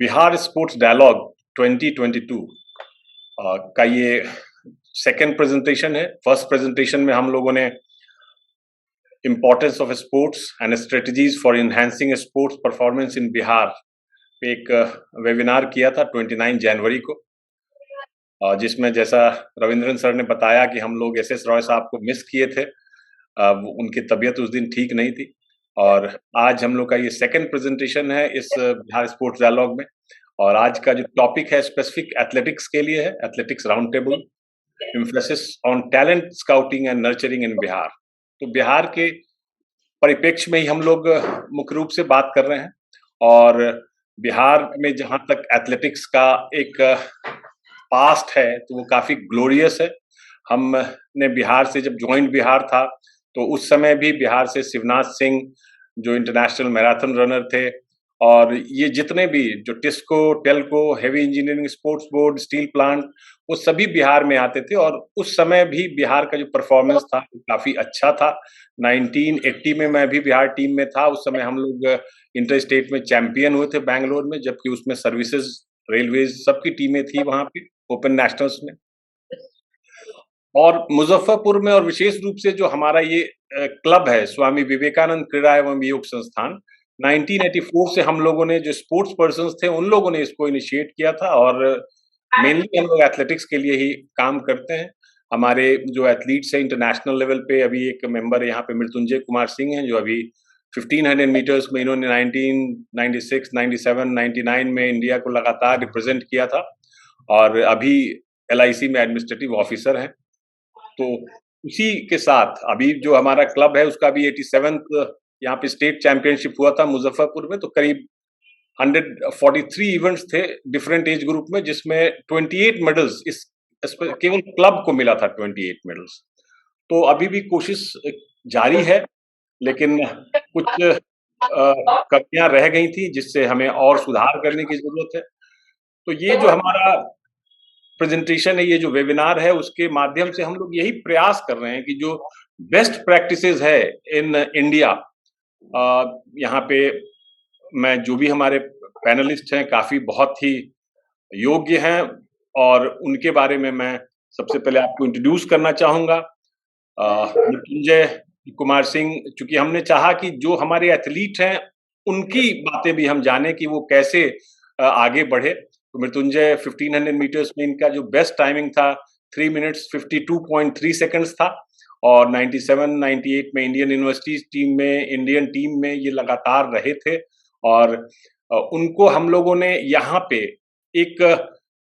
Bihar sports dialogue 2022 का ये second presentation है। फर्स्ट प्रेजेंटेशन में हम लोगों ने importance of sports and strategies for enhancing sports performance in Bihar पे एक वेबिनार किया था 29 जनवरी को, जिसमें जैसा रविंद्रन सर ने बताया कि हम लोग एस रॉय साहब को मिस किए थे। उनकी तबीयत उस दिन ठीक नहीं थी और आज हम लोग का ये सेकंड प्रेजेंटेशन है इस बिहार स्पोर्ट्स डायलॉग में। और आज का जो टॉपिक है स्पेसिफिक एथलेटिक्स के लिए है, athletics round table, emphasis on talent scouting and nurturing in Bihar. तो बिहार के परिप्रेक्ष्य में ही हम लोग मुख्य रूप से बात कर रहे हैं और बिहार में जहां तक एथलेटिक्स का एक पास्ट है तो वो काफी ग्लोरियस है। हमने बिहार से जब ज्वाइंट बिहार था तो उस समय भी बिहार से शिवनाथ सिंह जो इंटरनेशनल मैराथन रनर थे और ये जितने भी जो TISCO, Telco, heavy engineering, sports board, steel plant, वो सभी बिहार में आते थे और उस समय भी बिहार का जो परफॉर्मेंस था वो काफी अच्छा था। 1980 में मैं भी बिहार टीम में था। उस समय हम लोग इंटर स्टेट में चैंपियन हुए थे बैंगलोर में, जबकि उसमें सर्विसेज, रेलवेज सबकी टीमें थी वहां पे ओपन नेशनल्स में। और मुजफ्फरपुर में और विशेष रूप से जो हमारा ये क्लब है स्वामी विवेकानंद क्रीड़ा एवं योग संस्थान, 1984 से हम लोगों ने जो स्पोर्ट्स पर्सन्स थे उन लोगों ने इसको इनिशिएट किया था और मेनली हम लोग एथलेटिक्स के लिए ही काम करते हैं। हमारे जो एथलीट्स हैं इंटरनेशनल लेवल पे, अभी एक मेंबर यहाँ पे मृत्युंजय कुमार सिंह हैं जो अभी 1500 मीटर्स में इन्होंने 1996, 97, 99 में इंडिया को लगातार रिप्रेजेंट किया था और अभी LIC में एडमिनिस्ट्रेटिव ऑफिसर हैं। तो उसी के साथ अभी जो हमारा क्लब है उसका भी 87th यहाँ पे स्टेट चैंपियनशिप हुआ था मुजफ्फरपुर में। तो करीब 143 इवेंट्स थे डिफरेंट एज ग्रुप में, जिसमें 28 मेडल्स इस केवल क्लब को मिला था, 28 मेडल्स। तो अभी भी कोशिश जारी है, लेकिन कुछ कमियां रह गई थी जिससे हमें और सुधार करने की जरूरत है। तो ये जो हमारा प्रेजेंटेशन है, ये जो वेबिनार है, उसके माध्यम से हम लोग यही प्रयास कर रहे हैं कि जो बेस्ट प्रैक्टिसेस है इन इंडिया, यहाँ पे मैं जो भी हमारे पैनलिस्ट हैं काफी बहुत ही योग्य हैं और उनके बारे में मैं सबसे पहले आपको इंट्रोड्यूस करना चाहूंगा। मृत्युंजय कुमार सिंह, चूंकि हमने चाहा कि जो हमारे एथलीट हैं उनकी बातें भी हम जाने कि वो कैसे आगे बढ़े। तो मृत्युंजय 1500 मीटर्स में इनका जो बेस्ट टाइमिंग था 3 मिनट्स 52.3 सेकंड्स था और 97, 98 में इंडियन यूनिवर्सिटीज टीम में, इंडियन टीम में ये लगातार रहे थे और उनको हम लोगों ने यहाँ पे एक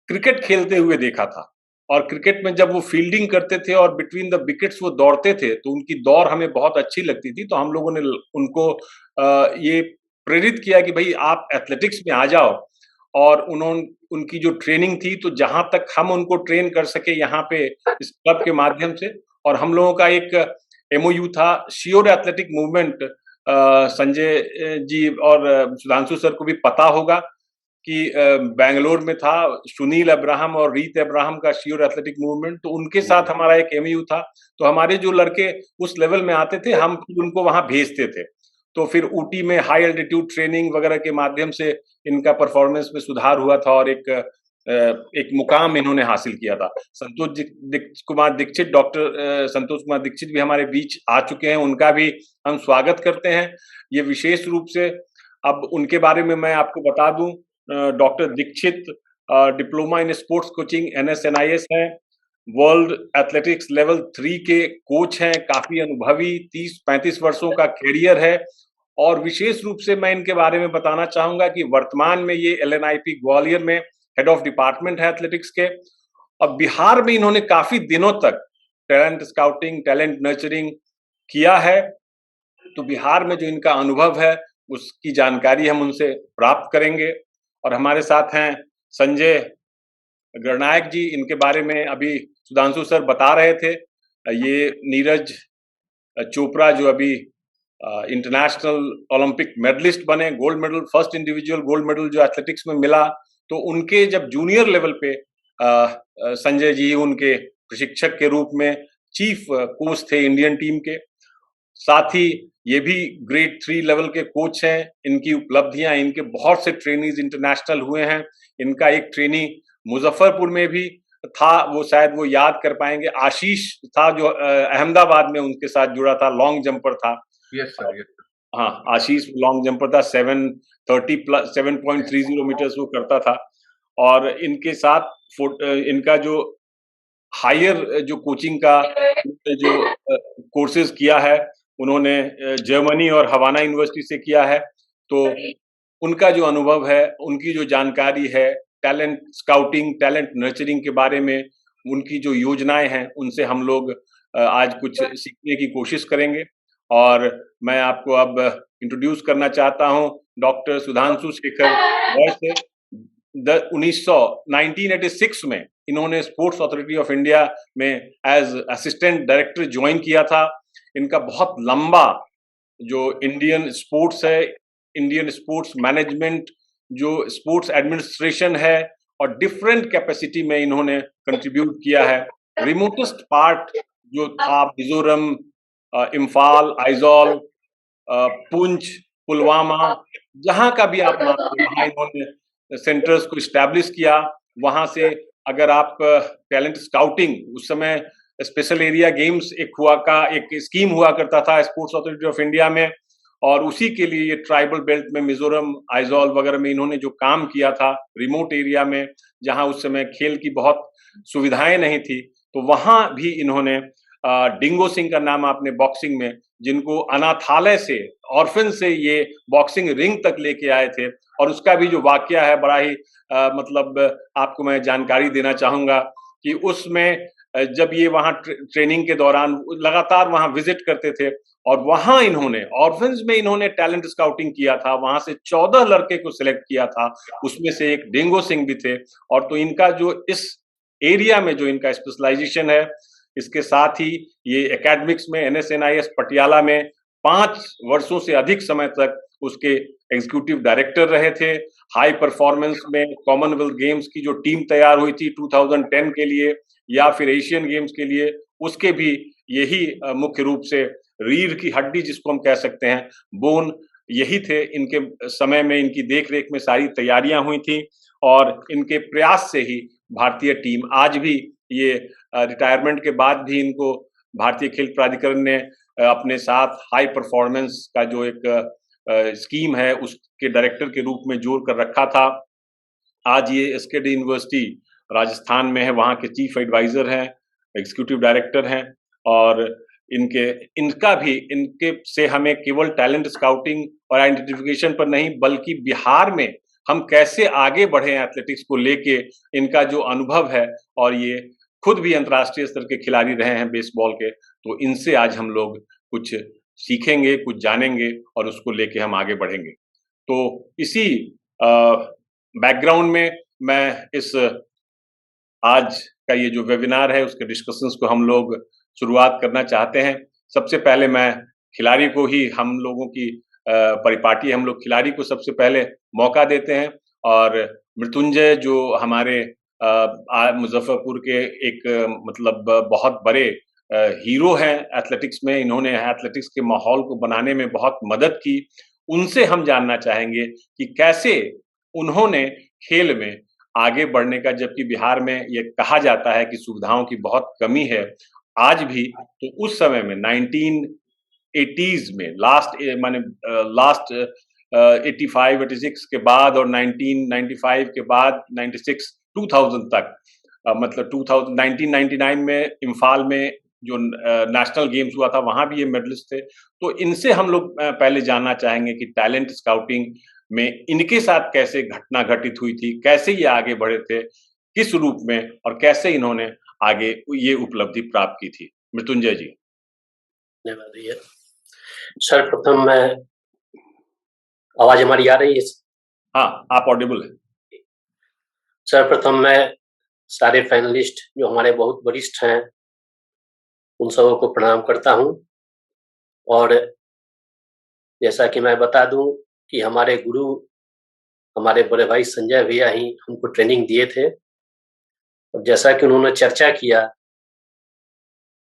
क्रिकेट खेलते हुए देखा था और क्रिकेट में जब वो फील्डिंग करते थे और बिटवीन द विकेट्स वो दौड़ते थे तो उनकी दौड़ हमें बहुत अच्छी लगती थी। तो हम लोगों ने उनको ये प्रेरित किया कि भाई आप एथलेटिक्स में आ जाओ और उनकी जो ट्रेनिंग थी तो जहां तक हम उनको ट्रेन कर सके यहाँ पे इस क्लब के माध्यम से। और हम लोगों का एक MOU था sure athletic movement. Sanjay ji और सुधांशु सर को भी पता होगा कि बैंगलोर में था सुनील अब्राहम और रीत अब्राहम का श्योर एथलेटिक मूवमेंट, तो उनके साथ हमारा एक MOU था। तो हमारे जो लड़के उस लेवल में आते थे हम उनको वहां भेजते थे। तो फिर ऊटी में हाई एल्टीट्यूड ट्रेनिंग वगैरह के माध्यम से इनका परफॉर्मेंस में सुधार हुआ था और एक मुकाम इन्होंने हासिल किया था। डॉक्टर संतोष कुमार दीक्षित भी हमारे बीच आ चुके हैं, उनका भी हम स्वागत करते हैं। ये विशेष रूप से अब उनके बारे में मैं आपको बता दूं, doctor Dikshit diploma in sports coaching NSNIS हैं, वर्ल्ड एथलेटिक्स लेवल 3 के कोच हैं, काफी अनुभवी 30-35 वर्षों का कैरियर है। और विशेष रूप से मैं इनके बारे में बताना चाहूंगा कि वर्तमान में ये LNIP ग्वालियर में हेड ऑफ डिपार्टमेंट है एथलेटिक्स के और बिहार में इन्होंने काफी दिनों तक टैलेंट स्काउटिंग, टैलेंट नर्चरिंग किया है। तो बिहार में जो इनका अनुभव है उसकी जानकारी हम उनसे प्राप्त करेंगे। और हमारे साथ हैं संजय गणनायक जी, इनके बारे में अभी सुधांशु सर बता रहे थे। ये नीरज चोपड़ा जो अभी इंटरनेशनल ओलंपिक मेडलिस्ट बने, gold medal, first individual gold medal जो एथलेटिक्स में मिला। तो उनके जब जूनियर लेवल पे संजय जी उनके प्रशिक्षक के रूप में चीफ कोच थे इंडियन टीम के। साथ ही ये भी ग्रेड 3 लेवल के कोच हैं। इनकी उपलब्धियां, इनके बहुत से ट्रेनीज इंटरनेशनल हुए हैं। इनका एक ट्रेनी मुजफ्फरपुर में भी था, वो शायद वो याद कर पाएंगे, आशीष था जो अहमदाबाद में उनके साथ जुड़ा था, लॉन्ग जंपर था। Yes sir, yes sir. हाँ, आशीष लॉन्ग जंपर था, 730 प्लस 7.30 मीटर्स वो करता था। और इनके साथ इनका जो हायर जो कोचिंग का जो कोर्सेज किया है, उन्होंने जर्मनी और हवाना यूनिवर्सिटी से किया है। तो उनका जो अनुभव है, उनकी जो जानकारी है, टैलेंट स्काउटिंग, टैलेंट नर्चरिंग के बारे में उनकी जो योजनाएं हैं, उनसे हम लोग आज कुछ सीखने की कोशिश करेंगे। और मैं आपको अब इंट्रोड्यूस करना चाहता हूं डॉक्टर सुधांशु शेखर। वर्ष 1986 में इन्होंने स्पोर्ट्स अथॉरिटी ऑफ इंडिया में एज असिस्टेंट डायरेक्टर ज्वाइन किया था। इनका बहुत लंबा जो इंडियन स्पोर्ट्स है, इंडियन स्पोर्ट्स मैनेजमेंट, जो स्पोर्ट्स एडमिनिस्ट्रेशन है, और डिफरेंट कैपेसिटी में इन्होंने कंट्रीब्यूट किया है। रिमोटेस्ट पार्ट जो था मिजोरम, इम्फाल, आइजॉल, पुंछ, पुलवामा, जहां का भी आप नाम लें, वहां इन्होंने सेंटर्स को इस्टेब्लिश किया। वहां से अगर आप टैलेंट स्काउटिंग, उस समय स्पेशल एरिया गेम्स एक स्कीम हुआ करता था स्पोर्ट्स अथॉरिटी ऑफ इंडिया में, और उसी के लिए ये ट्राइबल बेल्ट में मिजोरम, आइजॉल वगैरह में इन्होंने जो काम किया था, रिमोट एरिया में जहां उस समय खेल की बहुत सुविधाएं नहीं थी, तो वहां भी इन्होंने डिंगो सिंह का नाम आपने बॉक्सिंग में, जिनको अनाथालय से, ऑर्फन से ये बॉक्सिंग रिंग तक लेके आए थे, और उसका भी जो वाकया है बड़ा ही मतलब आपको मैं जानकारी देना चाहूंगा कि उसमें जब ये वहां ट्रेनिंग के दौरान लगातार वहां विजिट करते थे, और वहां इन्होंने ऑर्फन्स में इन्होंने टैलेंट स्काउटिंग किया था। वहां से 14 लड़के को सिलेक्ट किया था, उसमें से एक डेंगो सिंह भी थे। और तो इनका जो इस एरिया में जो इनका स्पेशलाइजेशन है, इसके साथ ही ये एकेडमिक्स में NSNIS पटियाला में 5 वर्षों से अधिक समय तक उसके एग्जीक्यूटिव डायरेक्टर रहे थे। हाई परफॉर्मेंस में कॉमनवेल्थ गेम्स की जो टीम तैयार हुई थी 2010 के लिए, या फिर एशियन गेम्स के लिए, उसके भी यही मुख्य रूप से रीढ़ की हड्डी जिसको हम कह सकते हैं, बोन, यही थे। इनके समय में इनकी देखरेख में सारी तैयारियां हुई थी, और इनके प्रयास से ही भारतीय टीम आज भी ये रिटायरमेंट के बाद भी इनको भारतीय खेल प्राधिकरण ने अपने साथ हाई परफॉर्मेंस का जो एक स्कीम है उसके डायरेक्टर के रूप में जोड़ कर रखा था। आज ये SKD यूनिवर्सिटी राजस्थान में है, वहाँ के चीफ एडवाइजर हैं, एग्जीक्यूटिव डायरेक्टर हैं। और इनके से हमें केवल टैलेंट स्काउटिंग और आइडेंटिफिकेशन पर नहीं, बल्कि बिहार में हम कैसे आगे बढ़े एथलेटिक्स को लेके, इनका जो अनुभव है, और ये खुद भी अंतर्राष्ट्रीय स्तर के खिलाड़ी रहे हैं बेसबॉल के, तो इनसे आज हम लोग कुछ सीखेंगे, कुछ जानेंगे, और उसको लेके हम आगे बढ़ेंगे। तो इसी बैकग्राउंड में मैं इस आज का ये जो वेबिनार है उसके डिस्कशंस को हम लोग शुरुआत करना चाहते हैं। सबसे पहले मैं खिलाड़ी को ही, हम लोगों की परिपाटी, हम लोग खिलाड़ी को सबसे पहले मौका देते हैं। और मृत्युंजय जो हमारे मुजफ्फरपुर के एक मतलब बहुत बड़े हीरो हैं एथलेटिक्स में, इन्होंने एथलेटिक्स के माहौल को बनाने में बहुत मदद की। उनसे हम जानना चाहेंगे कि कैसे उन्होंने खेल में आगे बढ़ने का, जबकि बिहार में ये कहा जाता है कि सुविधाओं की बहुत कमी है आज भी, तो उस समय में 1980s में लास्ट 85-86 के बाद, और 1995 के बाद 96 2000 तक, मतलब 1999 में इम्फाल में जो नेशनल गेम्स हुआ था, वहां भी ये मेडलिस्ट थे। तो इनसे हम लोग पहले जानना चाहेंगे कि टैलेंट स्काउटिंग में इनके साथ कैसे घटना घटित हुई थी, कैसे ये आगे बढ़े थे, किस रूप में, और कैसे इन्होंने आगे ये उपलब्धि प्राप्त की थी। मृत्युंजय जी। धन्यवाद भैया। सर्वप्रथम मैं, आवाज हमारी आ रही है? हाँ, आप ऑडिबल है। सर्वप्रथम मैं सारे फाइनलिस्ट जो हमारे बहुत वरिष्ठ हैं, उन सबों को प्रणाम करता हूं। और जैसा कि मैं बता दूं कि हमारे गुरु, हमारे बड़े भाई संजय भैया ही हमको ट्रेनिंग दिए थे। और जैसा कि उन्होंने चर्चा किया,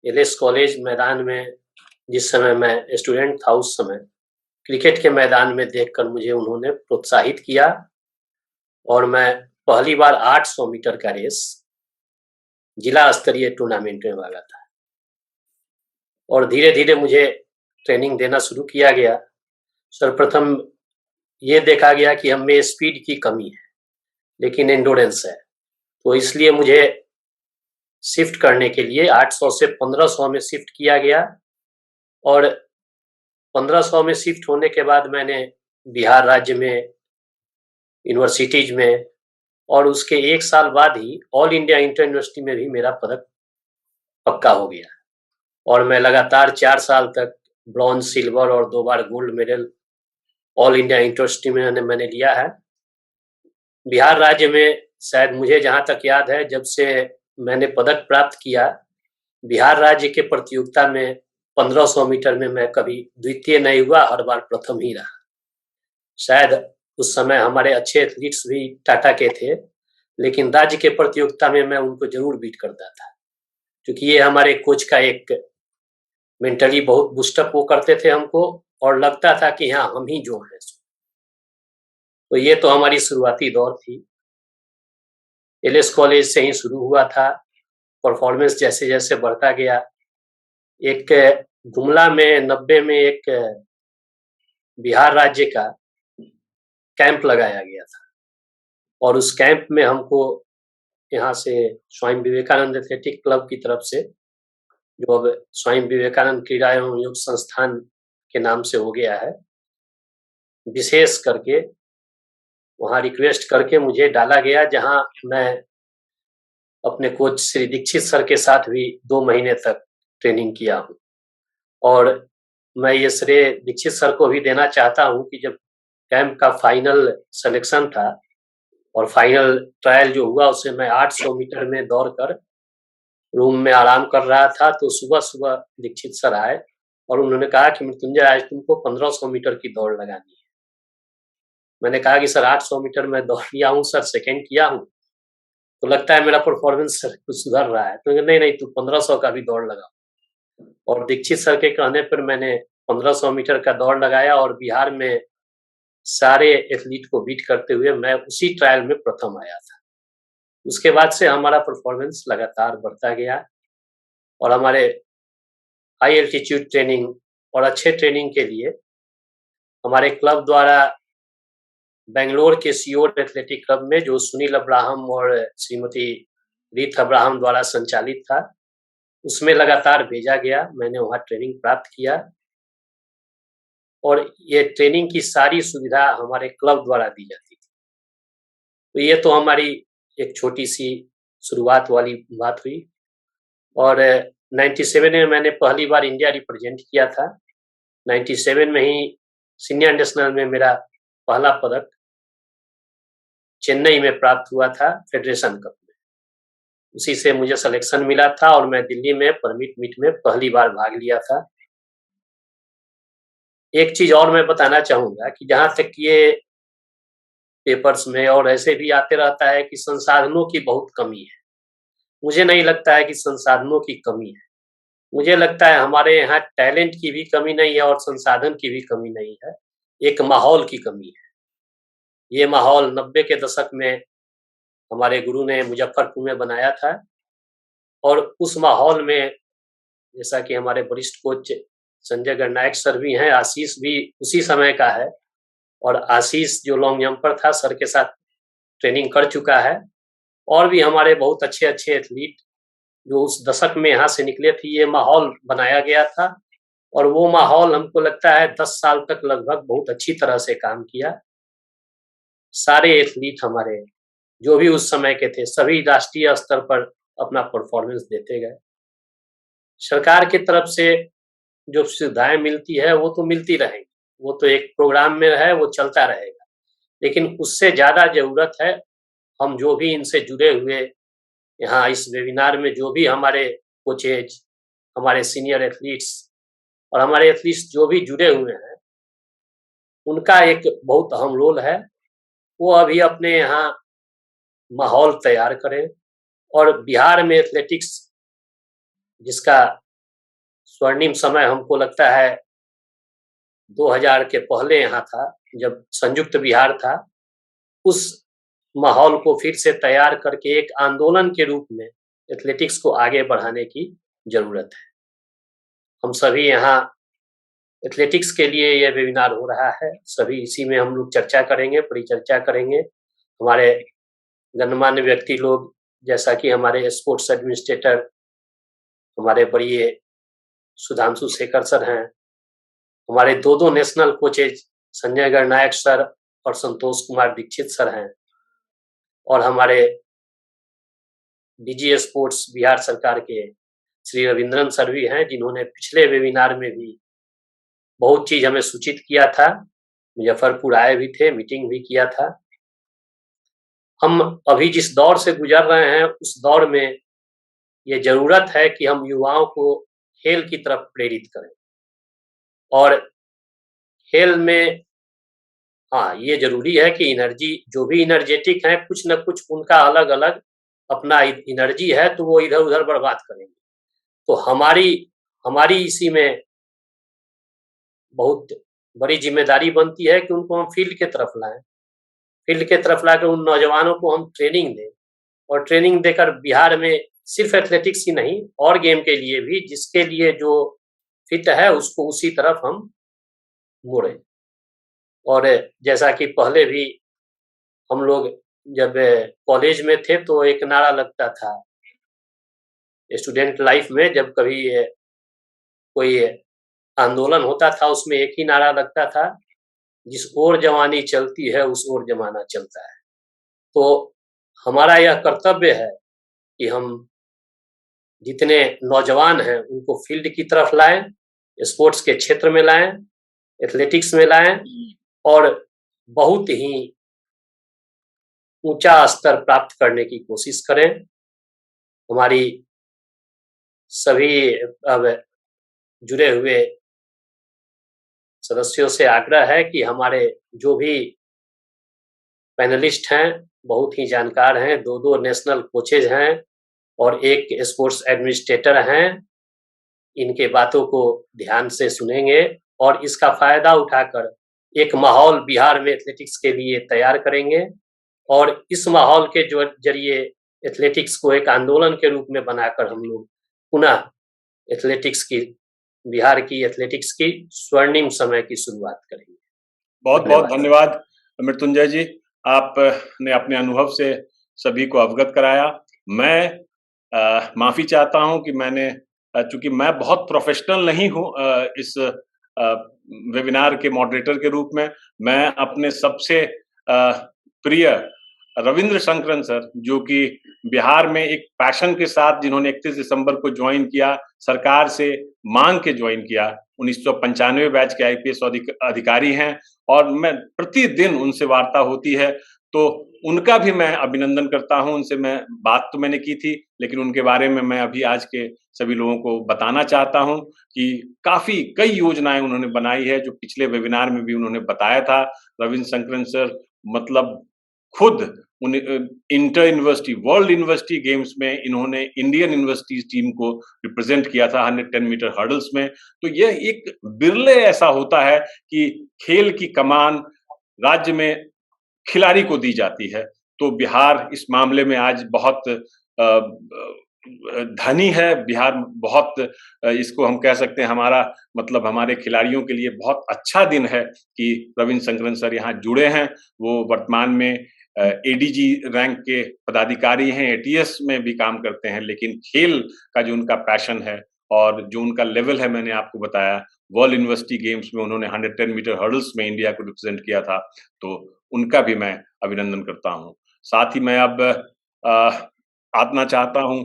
एलएस कॉलेज मैदान में जिस समय मैं स्टूडेंट था उस समय क्रिकेट के मैदान में देखकर मुझे उन्होंने प्रोत्साहित किया और मैं पहली बार 800 मीटर का रेस जिला स्तरीय टूर्नामेंट में भागा था और धीरे-धीरे मुझे ट्रेनिंग देना शुरू किया गया। सर्वप्रथम ये देखा गया कि हम में स्पीड की कमी है, लेकिन एंड्योरेंस है। तो इसलिए मुझे शिफ्ट करने के लिए 800 से 1500 में शिफ्ट किया गया और 1500 में शिफ्ट होने के बाद मैंने बिहार राज्य में, यूनिवर्सिटीज में और उसके 1 साल बाद ही ऑल इंडिया इंटर यूनिवर्सिटी में भी मेरा पदक पक्का हो गया और मैं लगातार 4 साल तक ब्रॉन्ज, सिल्वर और 2 बार gold medal all India inter university में मैंने लिया है। बिहार राज्य में शायद मुझे जहाँ तक याद है, जब से मैंने पदक प्राप्त किया, बिहार राज्य के प्रतियोगिता में 1500 मीटर में मैं कभी द्वितीय नहीं हुआ, हर बार प्रथम ही रहा। शायद उस समय हमारे अच्छे एथलीट्स भी टाटा के थे, लेकिन राज्य के प्रतियोगिता में मैं उनको जरूर बीट करता था, क्योंकि ये हमारे कोच का एक मेंटली बहुत बूस्टअप वो करते थे हमको और लगता था कि हाँ, हम ही जो हैं। तो ये तो हमारी शुरुआती दौर थी। एलएस कॉलेज से ही शुरू हुआ था। परफॉर्मेंस जैसे-जैसे बढ़ता गया, एक गुमला में 90 में एक बिहार राज्य का कैंप लगाया गया था और उस कैंप में हमको यहाँ से स्वामी विवेकानंद एथलेटिक क्लब की तरफ से, जो अब स्वामी विवेकानंद क्रीड़ा एवं योग संस्थान के नाम से हो गया है, विशेष करके वहाँ रिक्वेस्ट करके मुझे डाला गया, जहाँ मैं अपने कोच श्री दीक्षित सर के साथ भी 2 महीने तक ट्रेनिंग किया हूँ और मैं ये श्रेय दीक्षित सर को भी देना चाहता हूँ कि जब कैंप का फाइनल सिलेक्शन था और फाइनल ट्रायल जो हुआ, उससे मैं 800 मीटर में दौड़कर रूम में आराम कर रहा था, तो सुबह-सुबह दीक्षित सर आए और उन्होंने कहा कि मृत्युंजय, आज तुमको 1500 मीटर की दौड़ लगानी है। मैंने कहा कि सर 800 मीटर में दौड़ लिया हूँ सर, सेकंड किया हूँ, तो लगता है मेरा परफॉर्मेंस सर कुछ सुधर रहा है। तो नहीं, तू 1500 का भी दौड़ लगा। और दीक्षित सर के कहने पर मैंने 1500 मीटर का दौड़ लगाया और बिहार में सारे एथलीट को बीट करते हुए मैं उसी ट्रायल में प्रथम आया था। उसके बाद से हमारा परफॉर्मेंस लगातार बढ़ता गया और हमारे हाई एल्टीट्यूड ट्रेनिंग और अच्छे ट्रेनिंग के लिए हमारे क्लब द्वारा बेंगलोर के सियोर एथलेटिक क्लब में, जो सुनील अब्राहम और श्रीमती रीत अब्राहम द्वारा संचालित था, उसमें लगातार भेजा गया। मैंने वहाँ ट्रेनिंग प्राप्त किया और ये ट्रेनिंग की सारी सुविधा हमारे क्लब द्वारा दी जाती थी। तो ये तो हमारी एक छोटी-सी शुरुआत वाली बात हुई और 97 में मैंने पहली बार इंडिया रिप्रेजेंट किया था। 97 में ही सीनियर नेशनल में मेरा पहला पदक चेन्नई में प्राप्त हुआ था, फेडरेशन कप में। उसी से मुझे सिलेक्शन मिला था और मैं दिल्ली में परमिट मीट में पहली बार भाग लिया था। एक चीज और मैं बताना चाहूँगा कि जहाँ तक ये पेपर्स में और ऐसे भी आते रहता है कि संसाधनों की बहुत कमी है। मुझे नहीं लगता है कि संसाधनों की कमी है। मुझे लगता है हमारे यहाँ टैलेंट की भी कमी नहीं है और संसाधन की भी कमी नहीं है, एक माहौल की कमी है। ये माहौल 90 के दशक में हमारे गुरु ने मुजफ्फरपुर में बनाया था और उस माहौल में, जैसा कि हमारे वरिष्ठ कोच संजय गार्नाइक सर भी हैं, आशीष भी उसी समय का है और आशीष जो लॉन्ग जंपर था, सर के साथ ट्रेनिंग कर चुका है और भी हमारे बहुत अच्छे-अच्छे एथलीट जो उस दशक में यहाँ से निकले थे, ये माहौल बनाया गया था और वो माहौल हमको लगता है 10 साल तक लगभग बहुत अच्छी तरह से काम किया। सारे एथलीट हमारे जो भी उस समय के थे, सभी राष्ट्रीय स्तर पर अपना परफॉर्मेंस देते गए। सरकार की तरफ से जो सुविधाएं मिलती है वो तो मिलती रहेंगी, वो तो एक प्रोग्राम में है, वो चलता रहेगा, लेकिन उससे ज्यादा जरूरत है हम जो भी इनसे जुड़े हुए यहाँ इस वेबिनार में जो भी हमारे कोचेज, हमारे सीनियर एथलीट्स और हमारे एथलीट्स जो भी जुड़े हुए हैं, उनका एक बहुत अहम रोल है। वो अभी अपने यहाँ माहौल तैयार करें और बिहार में एथलेटिक्स जिसका स्वर्णिम समय हमको लगता है 2000 के पहले यहाँ था, जब संयुक्त बिहार था। उस माहौल को फिर से तैयार करके एक आंदोलन के रूप में एथलेटिक्स को आगे बढ़ाने की जरूरत है। हम सभी यहाँ एथलेटिक्स के लिए यह वेबिनार हो रहा है, सभी इसी में हम लोग चर्चा करेंगे, परिचर्चा करेंगे। हमारे गणमान्य व्यक्ति लोग जैसा कि हमारे स्पोर्ट्स एडमिनिस्ट्रेटर हमारे बड़े सुधांशु शेखर सर हैं, हमारे दो नेशनल कोचेज संजय गार्नायक सर और संतोष कुमार दीक्षित सर हैं, और हमारे डीजी स्पोर्ट्स बिहार सरकार के श्री रविंद्रन सर भी हैं, जिन्होंने पिछले वेबिनार में भी बहुत चीज हमें सूचित किया था। मुजफ्फरपुर आए भी थे, मीटिंग भी किया था। हम अभी जिस दौर से गुजर रहे हैं उस दौर में ये जरूरत है कि हम युवाओं को खेल की तरफ प्रेरित करें, और खेल में हाँ ये जरूरी है कि एनर्जी जो भी एनर्जेटिक है, कुछ न कुछ उनका अलग अलग अपना एनर्जी है, तो वो इधर उधर बर्बाद करेंगे। तो हमारी इसी में बहुत बड़ी जिम्मेदारी बनती है कि उनको हम फील्ड के तरफ लाएं, फील्ड के तरफ लाकर उन नौजवानों को हम ट्रेनिंग दें, और ट्रेनिंग देकर बिहार में सिर्फ एथलेटिक्स ही नहीं और गेम के लिए भी, जिसके लिए जो फिट है उसको उसी तरफ हम मोड़ें। और जैसा कि पहले भी हम लोग जब कॉलेज में थे तो एक नारा लगता था स्टूडेंट लाइफ में, जब कभी कोई आंदोलन होता था उसमें एक ही नारा लगता था, जिस ओर जवानी चलती है उस ओर जमाना चलता है। तो हमारा यह कर्तव्य है कि हम जितने नौजवान हैं उनको फील्ड की तरफ लाएं, स्पोर्ट्स के क्षेत्र में लाएं, एथलेटिक्स में लाएं, और बहुत ही ऊंचा स्तर प्राप्त करने की कोशिश करें। हमारी सभी अब जुड़े हुए सदस्यों से आग्रह है कि हमारे जो भी पैनलिस्ट हैं बहुत ही जानकार हैं, दो नेशनल कोचेज हैं और एक स्पोर्ट्स एडमिनिस्ट्रेटर हैं। इनके बातों को ध्यान से सुनेंगे और इसका फायदा उठाकर एक माहौल बिहार में एथलेटिक्स के लिए तैयार करेंगे, और इस माहौल के जो जरिए एथलेटिक्स को एक आंदोलन के रूप में बनाकर हम लोग पुनः एथलेटिक्स की, बिहार की एथलेटिक्स की स्वर्णिम समय की शुरुआत करेंगे। बहुत बहुत धन्यवाद मृत्युंजय जी, आपने अपने अनुभव से सभी को अवगत कराया। मैं माफी चाहता हूं कि मैंने, चूंकि मैं बहुत प्रोफेशनल नहीं हूं इस वेबिनार के मॉडरेटर के रूप में, मैं अपने सबसे प्रिय रविंद्र संकरन सर, जो कि बिहार में एक पैशन के साथ जिन्होंने 31 दिसंबर को ज्वाइन किया, सरकार से मांग के ज्वाइन किया, 1995 बैच के आईपीएस अधिकारी हैं, और मैं प्रतिदिन उनसे वार्ता होती है, तो उनका भी मैं अभिनंदन करता हूं। उनसे मैं बात तो मैंने की थी, लेकिन उनके बारे में मैं अभी आज के सभी लोगों को बताना चाहता हूं कि कई योजनाएं उन्होंने बनाई है, जो पिछले वेबिनार में भी उन्होंने बताया था। रविंद्र संकरन सर मतलब खुद inter university, world university games में इन्होंने इंडियन यूनिवर्सिटीज टीम को रिप्रेजेंट किया था 110 मीटर हर्डल्स में। तो यह एक बिरले ऐसा होता है कि खेल की कमान राज्य में खिलाड़ी को दी जाती है। तो बिहार इस मामले में आज बहुत धनी है। बिहार बहुत, इसको हम कह सकते हैं, हमारा मतलब हमारे खिलाड़ियों के लिए बहुत अच्छा दिन है कि रविंद्र संकरन सर यहाँ जुड़े हैं। वो वर्तमान में एडीजी रैंक के पदाधिकारी हैं, एटीएस में भी काम करते हैं, लेकिन खेल का जो उनका पैशन है और जो उनका लेवल है, मैंने आपको बताया, वर्ल्ड यूनिवर्सिटी गेम्स में उन्होंने 110 मीटर हर्डल्स में इंडिया को रिप्रेजेंट किया था, तो उनका भी मैं अभिनंदन करता हूं। साथ ही मैं अब आना चाहता हूं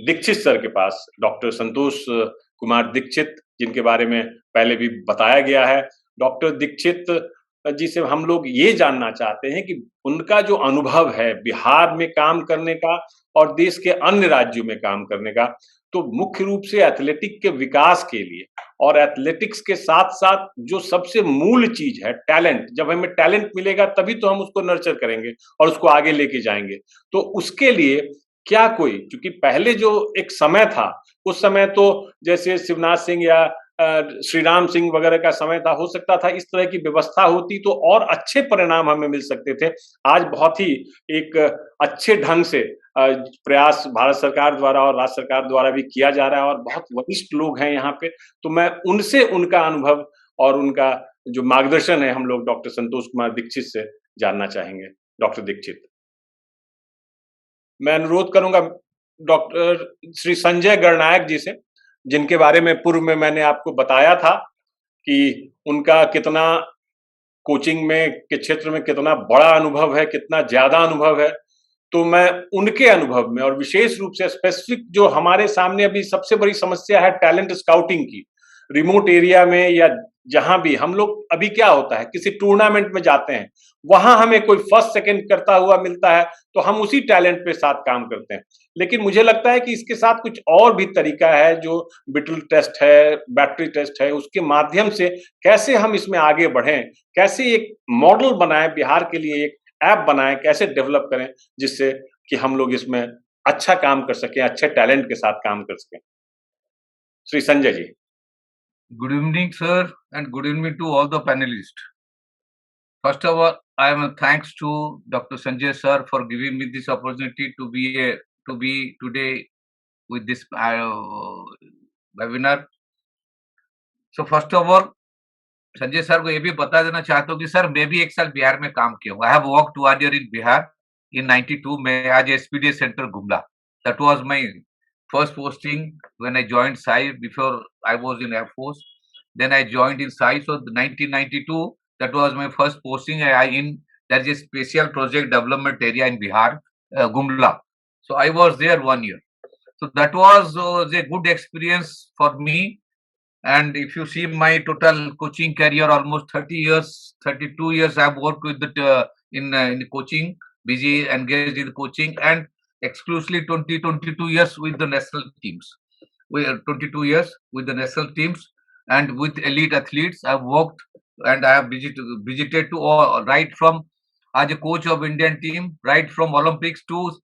दीक्षित सर के पास, डॉक्टर संतोष कुमार दीक्षित, जिनके बारे में पहले भी बताया गया है। डॉक्टर दीक्षित जी से हम लोग ये जानना चाहते हैं कि उनका जो अनुभव है बिहार में काम करने का और देश के अन्य राज्यों में काम करने का, तो मुख्य रूप से एथलेटिक के विकास के लिए, और एथलेटिक्स के साथ साथ जो सबसे मूल चीज है टैलेंट, जब हमें टैलेंट मिलेगा तभी तो हम उसको नर्चर करेंगे और उसको आगे लेके जाएंगे। तो उसके लिए क्या कोई, क्योंकि पहले जो एक समय था, उस समय तो जैसे शिवनाथ सिंह या श्री राम सिंह वगैरह का समय था, हो सकता था इस तरह की व्यवस्था होती तो और अच्छे परिणाम हमें मिल सकते थे। आज बहुत ही एक अच्छे ढंग से प्रयास भारत सरकार द्वारा और राज्य सरकार द्वारा भी किया जा रहा है, और बहुत वरिष्ठ लोग हैं यहाँ पे, तो मैं उनसे उनका अनुभव और उनका जो मार्गदर्शन है हम लोग डॉक्टर संतोष कुमार दीक्षित से जानना चाहेंगे। डॉक्टर दीक्षित। मैं अनुरोध करूंगा डॉक्टर श्री संजय गणनायक जी से, जिनके बारे में पूर्व में मैंने आपको बताया था कि उनका कितना कोचिंग में के क्षेत्र में कितना बड़ा अनुभव है, कितना ज्यादा अनुभव है। तो मैं उनके अनुभव में, और विशेष रूप से स्पेसिफिक जो हमारे सामने अभी सबसे बड़ी समस्या है टैलेंट स्काउटिंग की, रिमोट एरिया में या जहां भी हम लोग, अभी क्या होता है किसी टूर्नामेंट में जाते हैं, वहां हमें कोई फर्स्ट सेकंड करता हुआ मिलता है तो हम उसी टैलेंट पे साथ काम करते हैं। लेकिन मुझे लगता है कि इसके साथ कुछ और भी तरीका है, जो बिटल टेस्ट है, बैटरी टेस्ट है, उसके माध्यम से कैसे हम इसमें आगे बढ़ें, कैसे एक मॉडल बनाएं बिहार के लिए, एक ऐप बनाएं, कैसे डेवलप करें जिससे कि हम लोग इसमें अच्छा काम कर सकें, अच्छे टैलेंट के साथ काम कर सकें। Shri Sanjay ji. Good evening, sir, and good evening to all the panelists. First of all, I am thanks to Dr. Sanjay sir for giving me this opportunity to be today with this webinar. So first of all, Sanjay sir को ये भी बता देना चाहता हूँ कि sir मैं भी एक साल बिहार में काम किया हूँ. I have worked 1 year in Bihar in 92 में as SPD Center Gumla. That was my first posting when I joined SAI before I was in Air Force. Then I joined in SAI. So 1992, that was my first posting. There is a special project development area in Bihar, Gumla. So I was there 1 year. So that was a good experience for me. And if you see my total coaching career, almost 30 years, 32 years I've worked with in coaching, busy engaged in coaching, and exclusively 22 years with the national teams. We are 22 years with the national teams and with elite athletes. I've worked and I have visited to all, right from as a coach of Indian team, right from Olympics to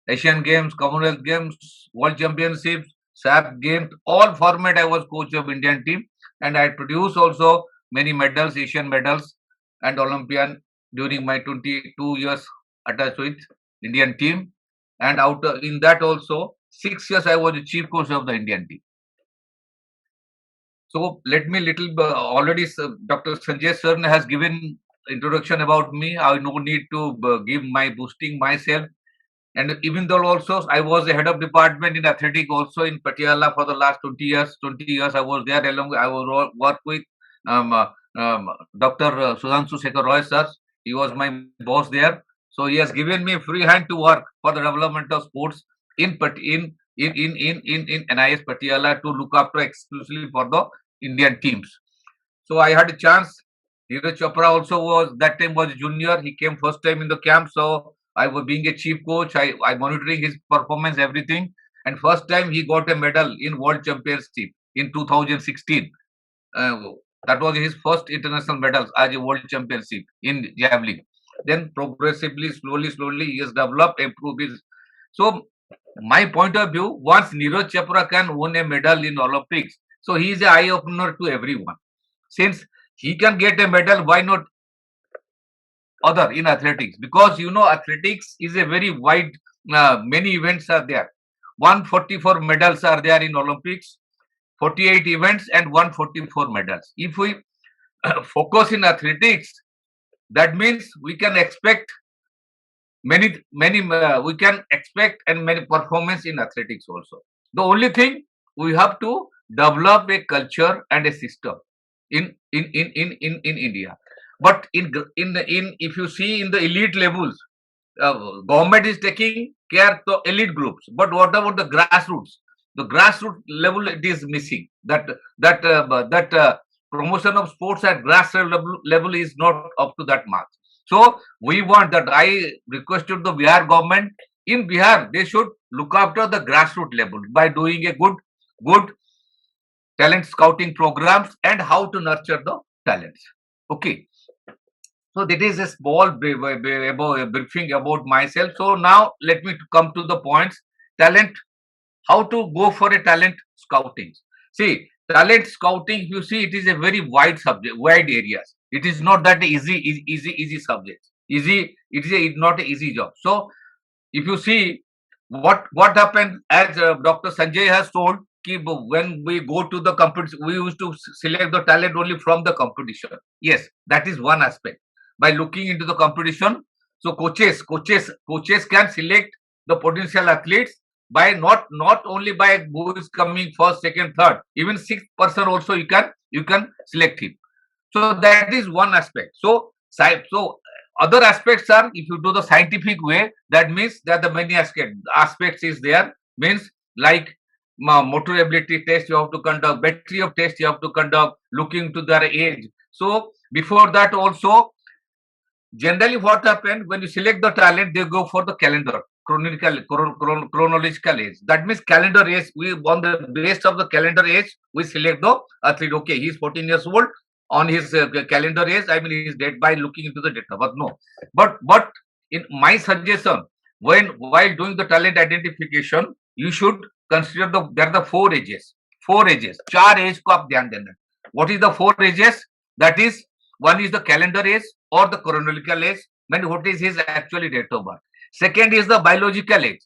Asian Games, Commonwealth Games, World Championships, SAP Games, all format I was coach of Indian team, and I produced also many medals, Asian medals and Olympian during my 22 years attached with Indian team. And out in that also 6 years I was the chief coach of the Indian team. So let me already Dr. Sanjay sir has given introduction about me. I no need to give my boosting myself. And even though also I was the head of department in athletic also in Patiala for the last 20 years. 20 years I was there along. I was work with Dr. SUDHANSHU sir. He was my boss there. So he has given me free hand to work for the development of sports in NIS Patiala to look after exclusively for the Indian teams. So I had a chance. Neeraj Chopra also was that time was junior. He came first time in the camp. So I was being a chief coach. I monitoring his performance, everything. And first time he got a medal in World Championship in 2016. That was his first international medals as a World Championship in javelin. Then progressively, slowly, he has developed, improved his. So my point of view, once Neeraj Chopra can win a medal in Olympics, so he is an eye opener to everyone. Since he can get a medal, why not other in athletics? Because athletics is a very wide, many events are there. 144 medals are there in Olympics, 48 events and 144 medals. If we focus in athletics, that means we can expect many we can expect and many performance in athletics also. The only thing, we have to develop a culture and a system in India. But if you see in the elite levels, government is taking care of elite groups. But what about the grassroots? The grassroots level, it is missing. That promotion of sports at grassroots level is not up to that mark. So we want that. I requested the Bihar government, in Bihar they should look after the grassroots level by doing a good talent scouting programs and how to nurture the talents. Okay. So that is a small briefing about myself. So now let me come to the points. Talent, how to go for a talent scouting. See, talent scouting, if you see, it is a very wide subject, wide areas. It is not that easy subject. It's not an easy job. So if you see what happened, as Dr. Sanjay has told, when we go to the competition, we used to select the talent only from the competition. Yes, that is one aspect. By looking into the competition, so coaches can select the potential athletes by not only by who is coming first, second, third, even sixth person also you can select him. So that is one aspect. So other aspects are, if you do the scientific way, that means that the many aspects is there, means like motor ability test you have to conduct, battery of test you have to conduct, looking to their age. So before that also, generally what happened, when you select the talent, they go for the calendar, chronological age. That means calendar age, we on the base of the calendar age, we select the athlete. Okay, he's 14 years old, on his calendar age, I mean his date, by looking into the data. But no, but in my suggestion, while doing the talent identification, you should consider there are the 4 ages. 4 ages, 4 age को आप ध्यान देना. What is the 4 ages? That is, one is the calendar age or the chronological age, when what is his actually date of birth. Second is the biological age.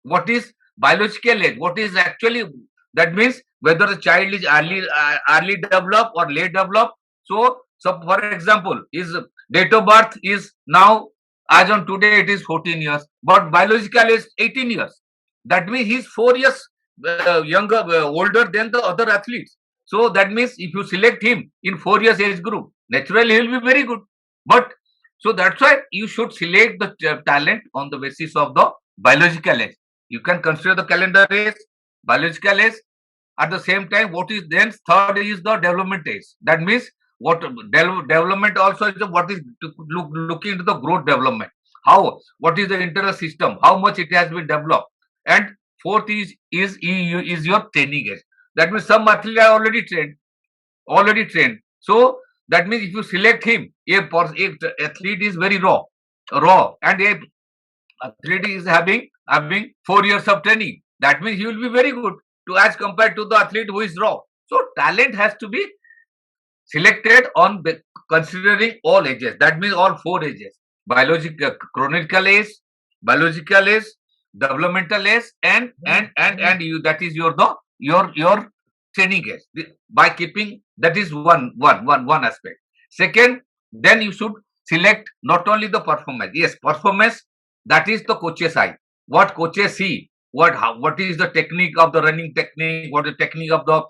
What is biological age? What is actually, that means whether the child is early developed or late developed. So for example, his date of birth is now, as on today, it is 14 years, but biological is 18 years. That means he is 4 years older than the other athletes. So that means if you select him in 4 years age group, naturally he will be very good. But so that's why you should select the talent on the basis of the biological age. You can consider the calendar age, biological age. At the same time, what is then third is the development age. That means what development also is what is looking into the growth development. What is the internal system? How much it has been developed? And fourth is your training age. That means some athletes are already trained. So that means if you select him, a athlete is very raw, and a athlete is having 4 years of training. That means he will be very good as compared to the athlete who is raw. So talent has to be selected on considering all ages. That means all 4 ages: biological, chronological age, biological age, developmental age, and you, that is your training age. By keeping that is one aspect. Second, then you should select not only the performance. Yes, performance, that is the coach's eye. What coaches see, what is the technique of the running technique, what is the technique of the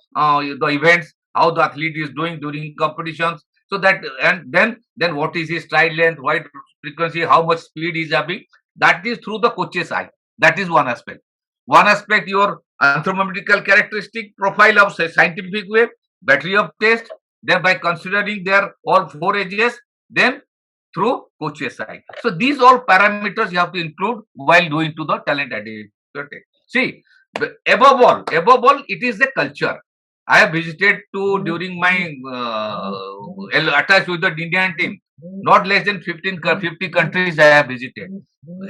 events, how the athlete is doing during competitions. So that, and then what is his stride length, wide frequency, how much speed is having. That is through the coach's eye. That is one aspect. One aspect, your anthropometrical characteristic profile of scientific way, battery of test, then by considering their all 4 ages, then through coach's eye. So these all parameters you have to include while doing to the talent identification. See, above all, it is a culture. I have visited during my attached with the Indian team, not less than 50 countries I have visited.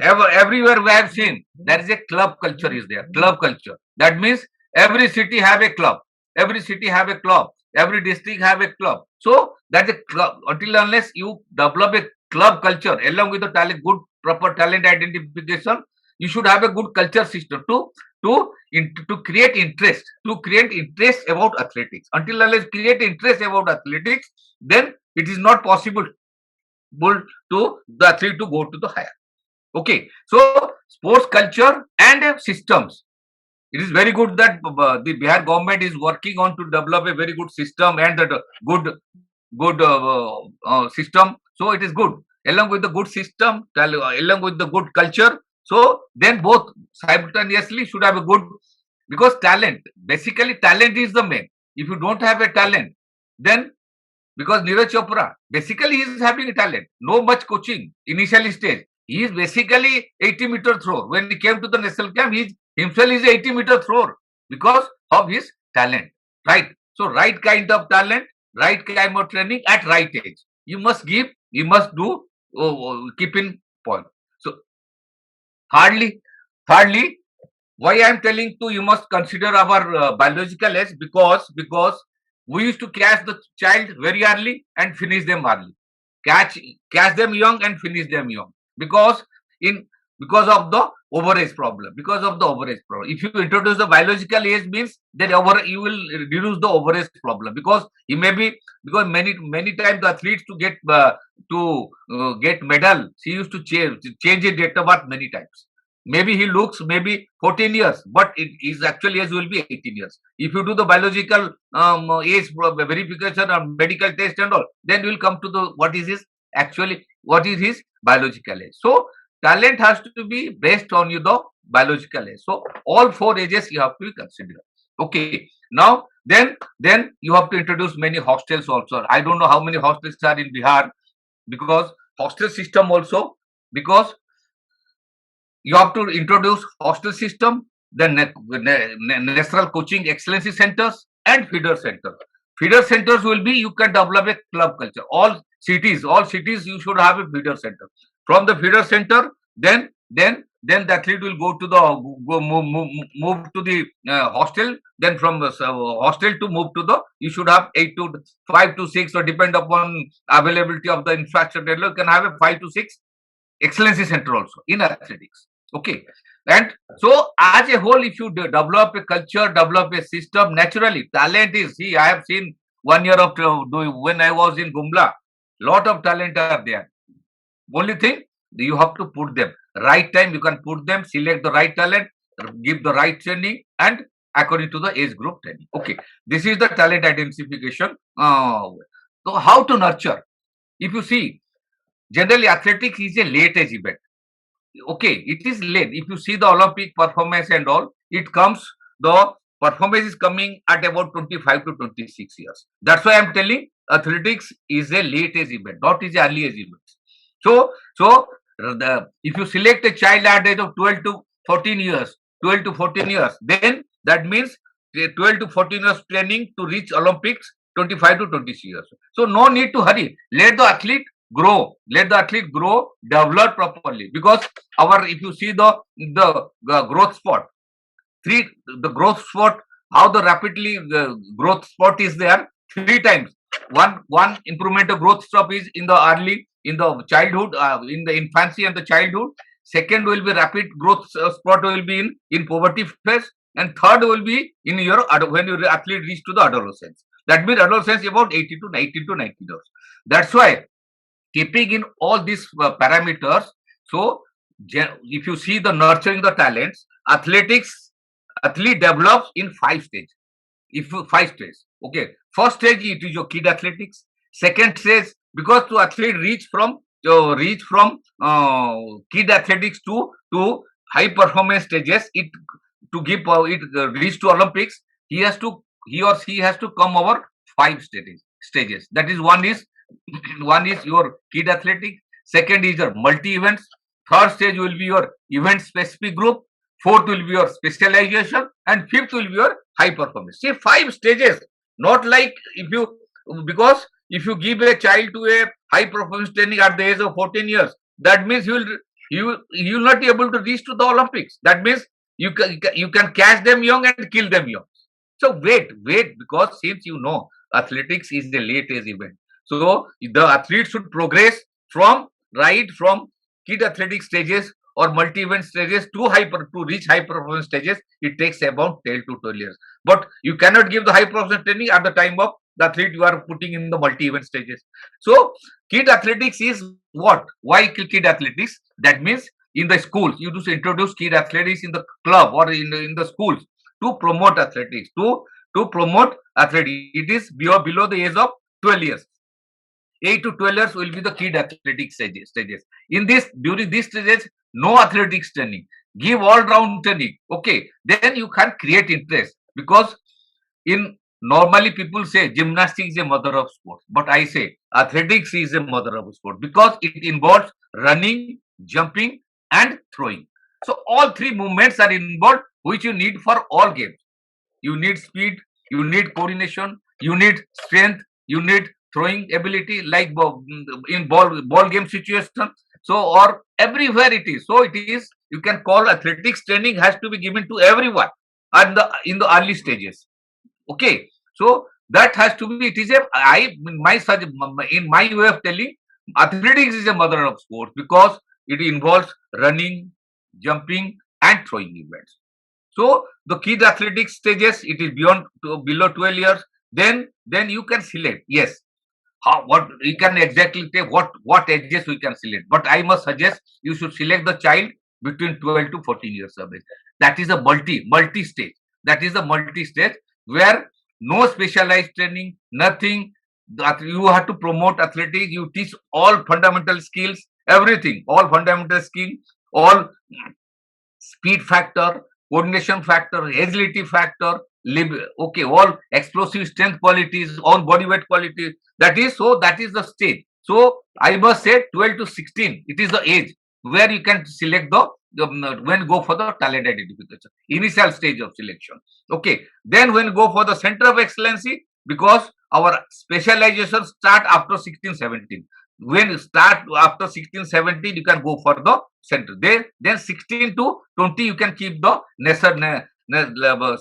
Everywhere we have seen, there is a club culture is there. Club culture. That means every city have a club. Every city have a club. Every district have a club. So that's a club. Until unless you develop a club culture along with the talent, good proper talent identification, you should have a good culture system to create interest. To create interest about athletics. Until unless create interest about athletics, then it is not possible to the athlete to go to the higher. Okay, so sports culture and systems. It is very good that the Bihar government is working on to develop a very good system and that good system. So it is good. Along with the good system, along with the good culture. So then both simultaneously should have a good, because talent, basically talent is the main. If you don't have a talent, then, because Neeraj Chopra, basically he is having a talent, no much coaching, initial stage. He is basically 80-meter thrower. When he came to the national camp, he himself is 80-meter thrower because of his talent, right? So right kind of talent, right kind of training at right age. you must give, you must do, keep in point. So thirdly, why I am telling to you must consider our biological age, because we used to catch the child very early and finish them early. Catch them young and finish them young, because of the overage problem. If you introduce the biological age, means then you will reduce the overage problem, because many times the athletes to get medal, he used to change his date of birth many times. Maybe he looks maybe 14 years, but his actual age will be 18 years. If you do the biological age verification or medical test and all, then you will come to the what is his biological age. So talent has to be based on the biological age. So all 4 ages you have to consider. Okay. Now then you have to introduce many hostels also. I don't know how many hostels are in Bihar, because hostel system also, because you have to introduce hostel system, then national coaching excellency centers and feeder centers. Feeder centers will be, you can develop a club culture. All cities you should have a feeder center. From the feeder center, then the athlete will move to the hostel. Then from the hostel to move to the, you should have 5 to 6, or depend upon availability of the infrastructure. You can have a 5 to 6 excellency center also in athletics. Okay. And so as a whole, if you develop a culture, develop a system, naturally talent is, see, I have seen 1 year of when I was in Gumla, lot of talent are there. Only thing, you have to put them right time. You can put them, select the right talent, give the right training, and according to the age group training. Okay, this is the talent identification. So how to nurture? If you see, generally athletics is a late age event. Okay, it is late. If you see the Olympic performance and all, the performance is coming at about 25 to 26 years. That's why I am telling athletics is a late age event, not is early age event. So if you select a child at the age of 12 to 14 years, then that means 12 to 14 years training to reach Olympics, 25 to 26 years. So no need to hurry. Let the athlete grow, develop properly, because if you see the growth spot, the growth spot, how the rapidly the growth spot is there 3 times. One improvement of growth spot is in the childhood, in the infancy and the childhood. Second will be rapid growth spot will be in poverty phase, and third will be in when your athlete reach to the adolescence. That means adolescence about 18 to 90 years. That's why keeping in all these parameters, so if you see the nurturing the talents, athlete develops in 5 stages. Okay, first stage it is your kid athletics. Second stage, because to athlete reach from kid athletics to high performance stages, reach to Olympics, he or she has to come over 5 stages. That is, one is your kid athletics, second is your multi events, third stage will be your event specific group, fourth will be your specialization, and fifth will be your high performance. See, 5 stages. Not like because if you give a child to a high performance training at the age of 14 years, that means you will not be able to reach to the Olympics. That means you can catch them young and kill them young. So wait, because since athletics is a late age event, so the athlete should progress from kid athletic stages or multi-event stages to reach high performance stages. It takes about 10 to 12 years. But you cannot give the high performance training at the time of the athlete you are putting in the multi-event stages. So kid athletics is what? Why kid athletics? That means in the schools, you just introduce kid athletics in the club or in the schools to promote athletics, to promote athletics. It is below the age of 12 years. 8 to 12 years will be the kid athletic stages. During these stages, no athletics training. Give all-round training. Okay, then you can create interest, because normally people say gymnastics is a mother of sport, but I say athletics is a mother of sport, because it involves running, jumping, and throwing. So all 3 movements are involved, which you need for all games. You need speed, you need coordination, you need strength, you need throwing ability, like in ball game situation. So, or everywhere it is. So it is, you can call athletics training has to be given to everyone in the early stages. Okay, so that has to be. It is in my way of telling, athletics is a mother of sports because it involves running, jumping, and throwing events. So the kid athletics stages, it is below 12 years. Then you can select. Yes, what you can exactly take what ages we can select. But I must suggest you should select the child between 12 to 14 years of age. That is a multi stage. That is a multi stage where no specialized training, nothing. You have to promote athletics. You teach all fundamental skills, everything, all fundamental skills, all speed factor, coordination factor, agility factor, okay, all explosive strength qualities, all body weight qualities. That is the stage. So I must say 12 to 16, it is the age where you can select when go for the talent identification, initial stage of selection. Okay, then when go for the center of excellency, because our specialization start after 16-17. When you start after 16-17, you can go for the center. Then 16 to 20, you can keep the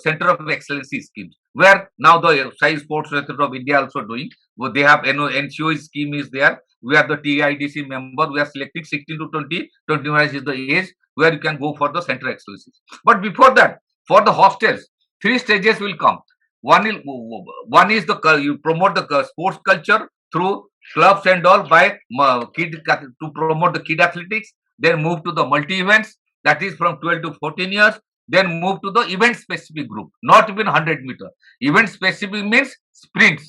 center of excellency schemes, where now the Sai Sports Retd of India also doing. They have NCO scheme is there. We are the TIDC member. We are selecting 16 to 20. 21 is the age where you can go for the center excellency. But before that, for the hostels, 3 stages will come. One is you promote the sports culture through clubs and all by to promote the kid athletics. Then move to the multi events, that is from 12 to 14 years. Then move to the event specific group, not even 100 meter. Event specific means sprints,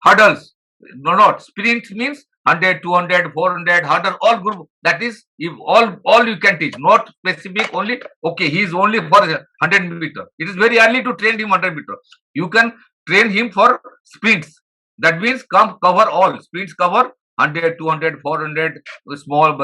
hurdles. No, not sprints means 100, 200, 400, hurdle, all group. That is, if all you can teach, not specific only. Okay, he is only for 100 meter. It is very early to train him 100 meter. You can train him for sprints. That means cover all sprints, cover 100, 200, 400, small,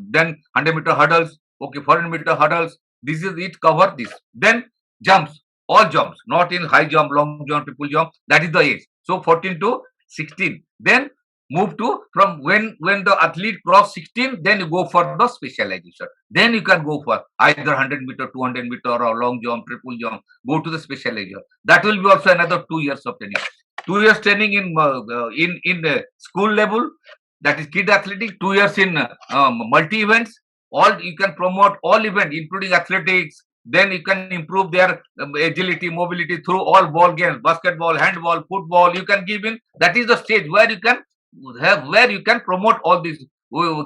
then 100 meter hurdles. Okay, 400 meter hurdles. This is it, cover this. Then jumps, all jumps, not in high jump, long jump, triple jump. That is the age. So 14 to 16. Then move to from when the athlete cross 16, then you go for the specialization. Then you can go for either 100 meter, 200 meter, or long jump, triple jump. Go to the specialization. That will be also another 2 years of training. 2 years training in school level, that is kid athletics. 2 years in multi events. All you can promote all events, including athletics. Then you can improve their agility, mobility through all ball games, basketball, handball, football. You can give in. That is the stage where you can promote all these,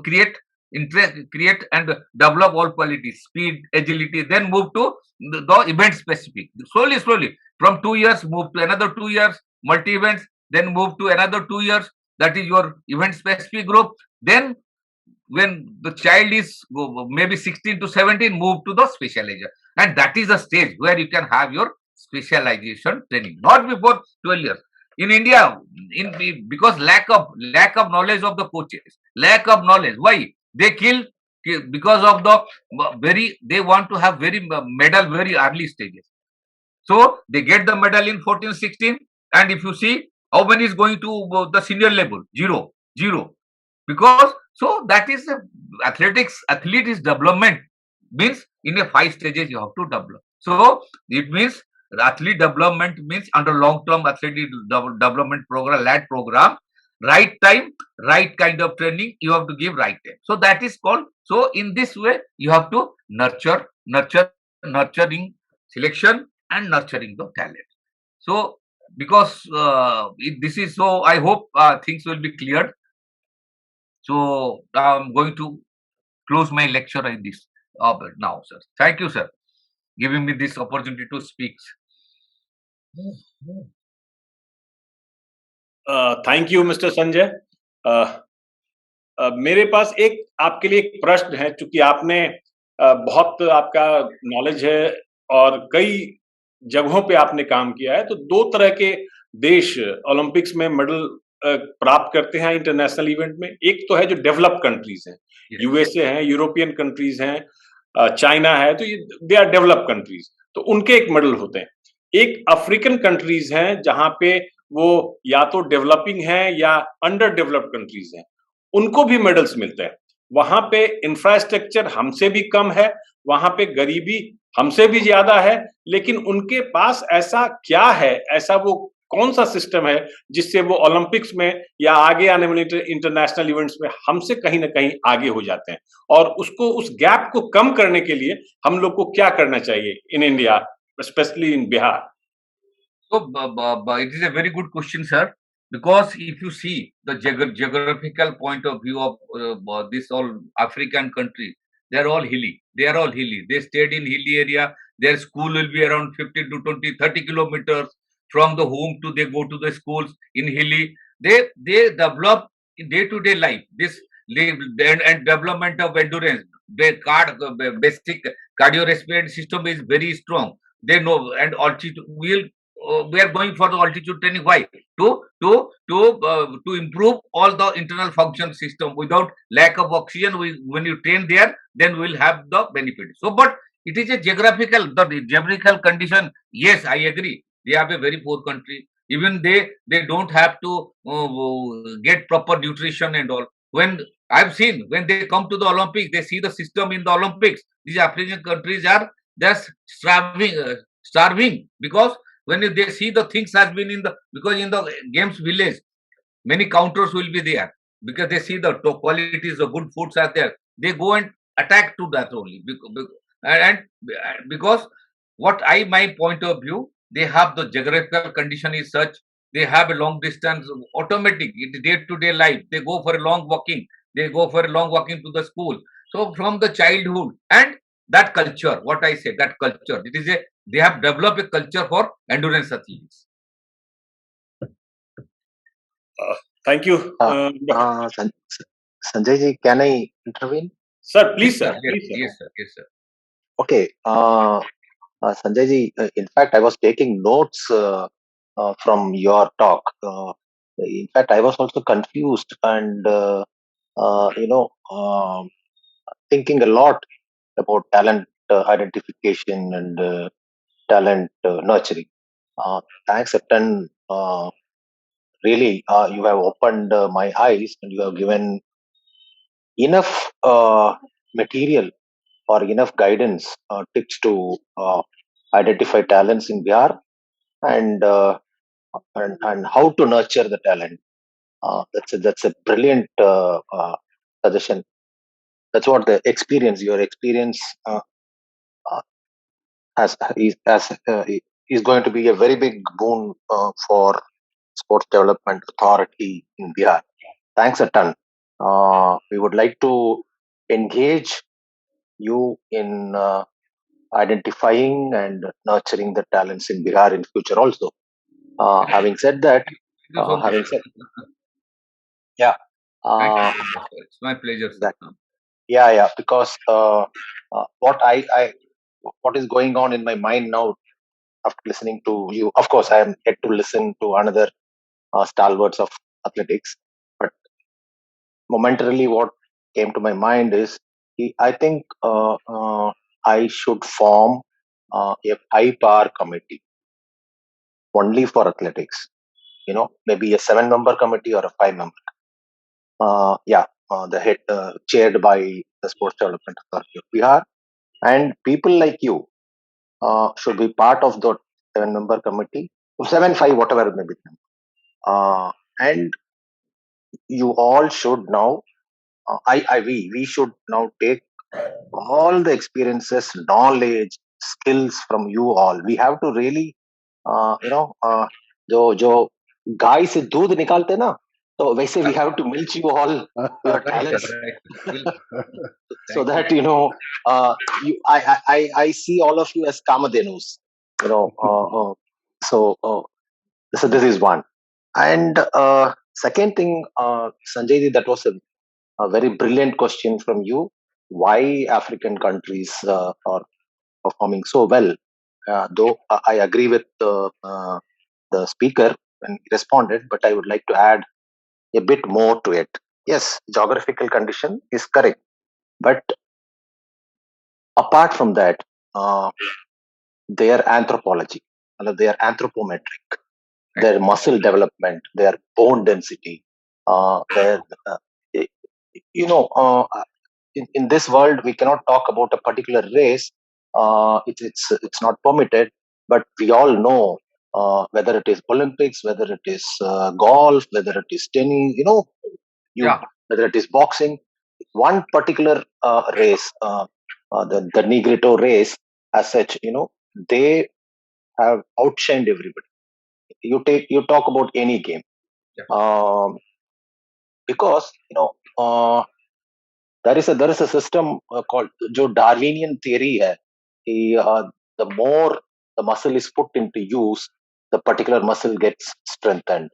create interest, create and develop all qualities, speed, agility. Then move to the event specific. Slowly, from 2 years, move to another 2 years, multi events. Then move to another 2 years. That is your event specific group. Then when the child is maybe 16 to 17, move to the specialization. And that is the stage where you can have your specialization training, not before 12 years. In India, because lack of knowledge of the coaches, lack of knowledge. Why? They kill because of they want to have medal very early stages. So they get the medal in 14, 16. And if you see how many is going to the senior level, zero. Because so that is athlete is development, means in a 5 stages you have to develop. So it means athlete development means under long-term athletic development program, LAD program, right time, right kind of training you have to give right time. So that is called. So in this way you have to nurturing selection and nurturing the talent. So because this is so, I hope things will be cleared. So I'm going to close my lecture in this now, sir. Thank you, sir, giving me this opportunity to speak. Thank you mister Sanjay. मेरे पास आपके लिए एक प्रश्न है, चूंकि आपने बहुत आपका नॉलेज है और कई जगहों पे आपने काम किया है, तो 2 तरह के देश ओलंपिक्स में मेडल प्राप्त करते हैं इंटरनेशनल इवेंट में. एक तो है जो डेवलप कंट्रीज हैं, यूएसए हैं, यूरोपियन कंट्रीज हैं, चाइना है, तो दे आर डेवलप कंट्रीज, तो उनके एक मेडल होते हैं. एक अफ्रीकन कंट्रीज हैं जहां पे वो या तो डेवलपिंग हैं या अंडर डेवलप्ड कंट्रीज हैं, उनको भी मेडल्स मिलते हैं। वहां पे इंफ्रास्ट्रक्चर हमसे भी कम है, वहां पे गरीबी हमसे भी ज्यादा है, लेकिन उनके पास ऐसा क्या है, ऐसा वो कौन सा सिस्टम है जिससे वो ओलंपिक्स में या आगे आने वाले इंटरनेशनल इवेंट्स में हमसे कहीं ना कहीं आगे हो जाते हैं। और उसको, उस गैप को कम करने के लिए हम लोग को क्या करना चाहिए in India, specially in Bihar? So, it is a very good question, sir. Because if you see the geographical point of view of this all African country, they are all hilly. They are all hilly. They stayed in hilly area. Their school will be around 15 to 20, 30 kilometers from the home to they go to the schools in hilly. They develop in day-to-day life. This and development of endurance. Their basic cardiorespiratory system is very strong. They know, and altitude will we are going for the altitude training. Why? To improve all the internal function system. Without lack of oxygen, when you train there, then we'll have the benefit. So, but it is a the geographical condition. Yes, I agree. They have a very poor country. Even they don't have to get proper nutrition and all. When I've seen when they come to the Olympics, they see the system in the Olympics. These African countries are just starving because when they see the things has been in the, because in the games village many counters will be there, because they see the qualities, the good foods are there, they go and attack to that only, and because what my point of view, they have the geographical condition is such, they have a long distance automatic, it day to day life, they go for a long walking, to the school. So from the childhood, and that culture, what I say, that culture, it is a, they have developed a culture for endurance athletes. Thank you. Sanjay ji, can I intervene? Sir, please, Yes, sir. sir. Please, sir. Yes, sir. Yes, sir. Okay. Sanjay ji, in fact, I was taking notes from your talk. In fact, I was also confused and, thinking a lot about talent identification and talent nurturing. Thanks a ton. Really, you have opened my eyes and you have given enough material or enough guidance, tips to identify talents in Bihar and, and how to nurture the talent. That's a brilliant suggestion. That's what your experience is going to be a very big boon for sports development authority in Bihar. Thanks a ton. We would like to engage you in identifying and nurturing the talents in Bihar in future also. Having said that, yeah. Thank you so much, sir. It's my pleasure, sir. Yeah, because what is going on in my mind now after listening to you, of course, I am yet to listen to another stalwarts of athletics, but momentarily what came to my mind is, I think I should form a high power committee only for athletics. Maybe a 7-member committee or a 5-member. The head chaired by the Sports Development Authority of Bihar, and people like you should be part of the 7-member committee, 7, 5, whatever it may be. And you all should now, we should now take all the experiences, knowledge, skills from you all. We have to really, जो गाय से दूध निकालते ना, so वैसे we have to milk you all your talents, so that I see all of you as kamadhenus. So this is one. And second thing, Sanjay ji, that was a very brilliant question from you. Why African countries are performing so well? Though I agree with the speaker when he responded, but I would like to add a bit more to it. Yes, geographical condition is correct, but apart from that, their anthropology, their anthropometric, their muscle development, their bone density, their you know, in this world we cannot talk about a particular race. It's not permitted, but we all know, whether it is Olympics, whether it is golf, whether it is tennis, Yeah. whether it is boxing, one particular race, the Negrito race as such, they have outshined everybody. You talk about any game, Yeah. because there is a system called जो Darwinian theory है कि the more the muscle is put into use, the particular muscle gets strengthened.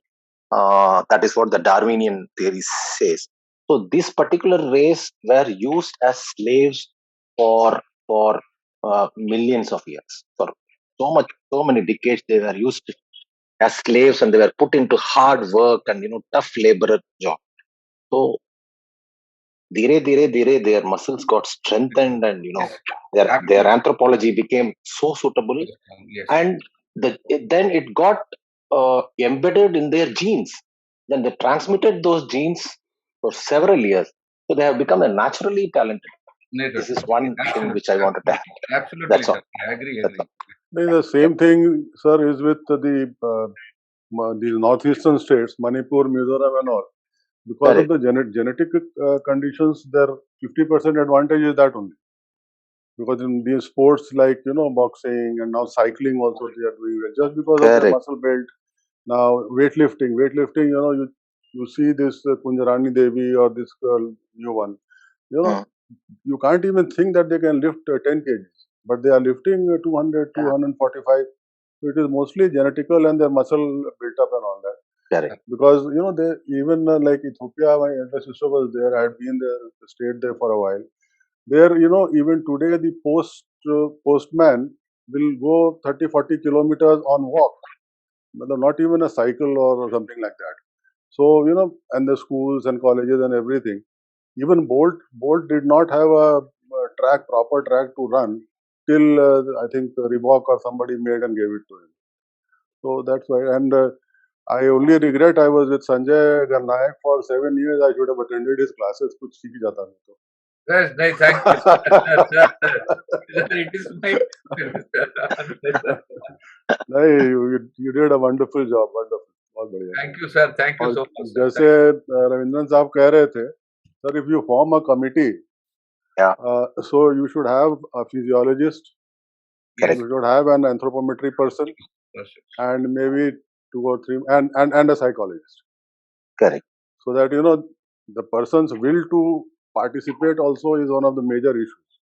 That is what the Darwinian theory says. So this particular race were used as slaves for millions of years. For so many decades, they were used as slaves, and they were put into hard work and tough labor job. So dire, their muscles got strengthened, and their anthropology became so suitable, Yes. and then it got embedded in their genes. Then they transmitted those genes for several years, so they have become a naturally talented. This is one thing which I wanted to add. Absolutely, That's all. sir. I agree. That's all. The same thing, sir, is with these northeastern states, Manipur, Mizoram, and all. Because of the genetic conditions, their 50% advantage is that only. Because in these sports like boxing and now cycling also they are doing well, just because of their muscle build. Now weightlifting, you see this Kunjarani Devi or this girl, new one, you can't even think that they can lift 10 kgs, but they are lifting 200, 245. So it is mostly genetical and their muscle built up and all that. Correct. Because they even like Ethiopia, my elder sister was there. I had been there, stayed there for a while. There, even today the postman will go 30-40 kilometers on walk, not even a cycle or something like that. So and the schools and colleges and everything. Even Bolt did not have a proper track to run till I think Reebok or somebody made and gave it to him. So that's why. And I only regret I was with Sanjay GARNAIK for 7 years. I should have attended his classes. कुछ सीख जाता नहीं तो. Yes, nice. Thank you. It is my. You did a wonderful job. Wonderful. बहुत बढ़िया. Thank you, sir. Thank you so much. जैसे रविंद्रन साहब कह रहे थे, sir, if you form a committee, so you should have a physiologist, Correct. you should have an anthropometry person, and maybe 2 or 3, and a psychologist. Correct. So that the person's will to participate also is one of the major issues.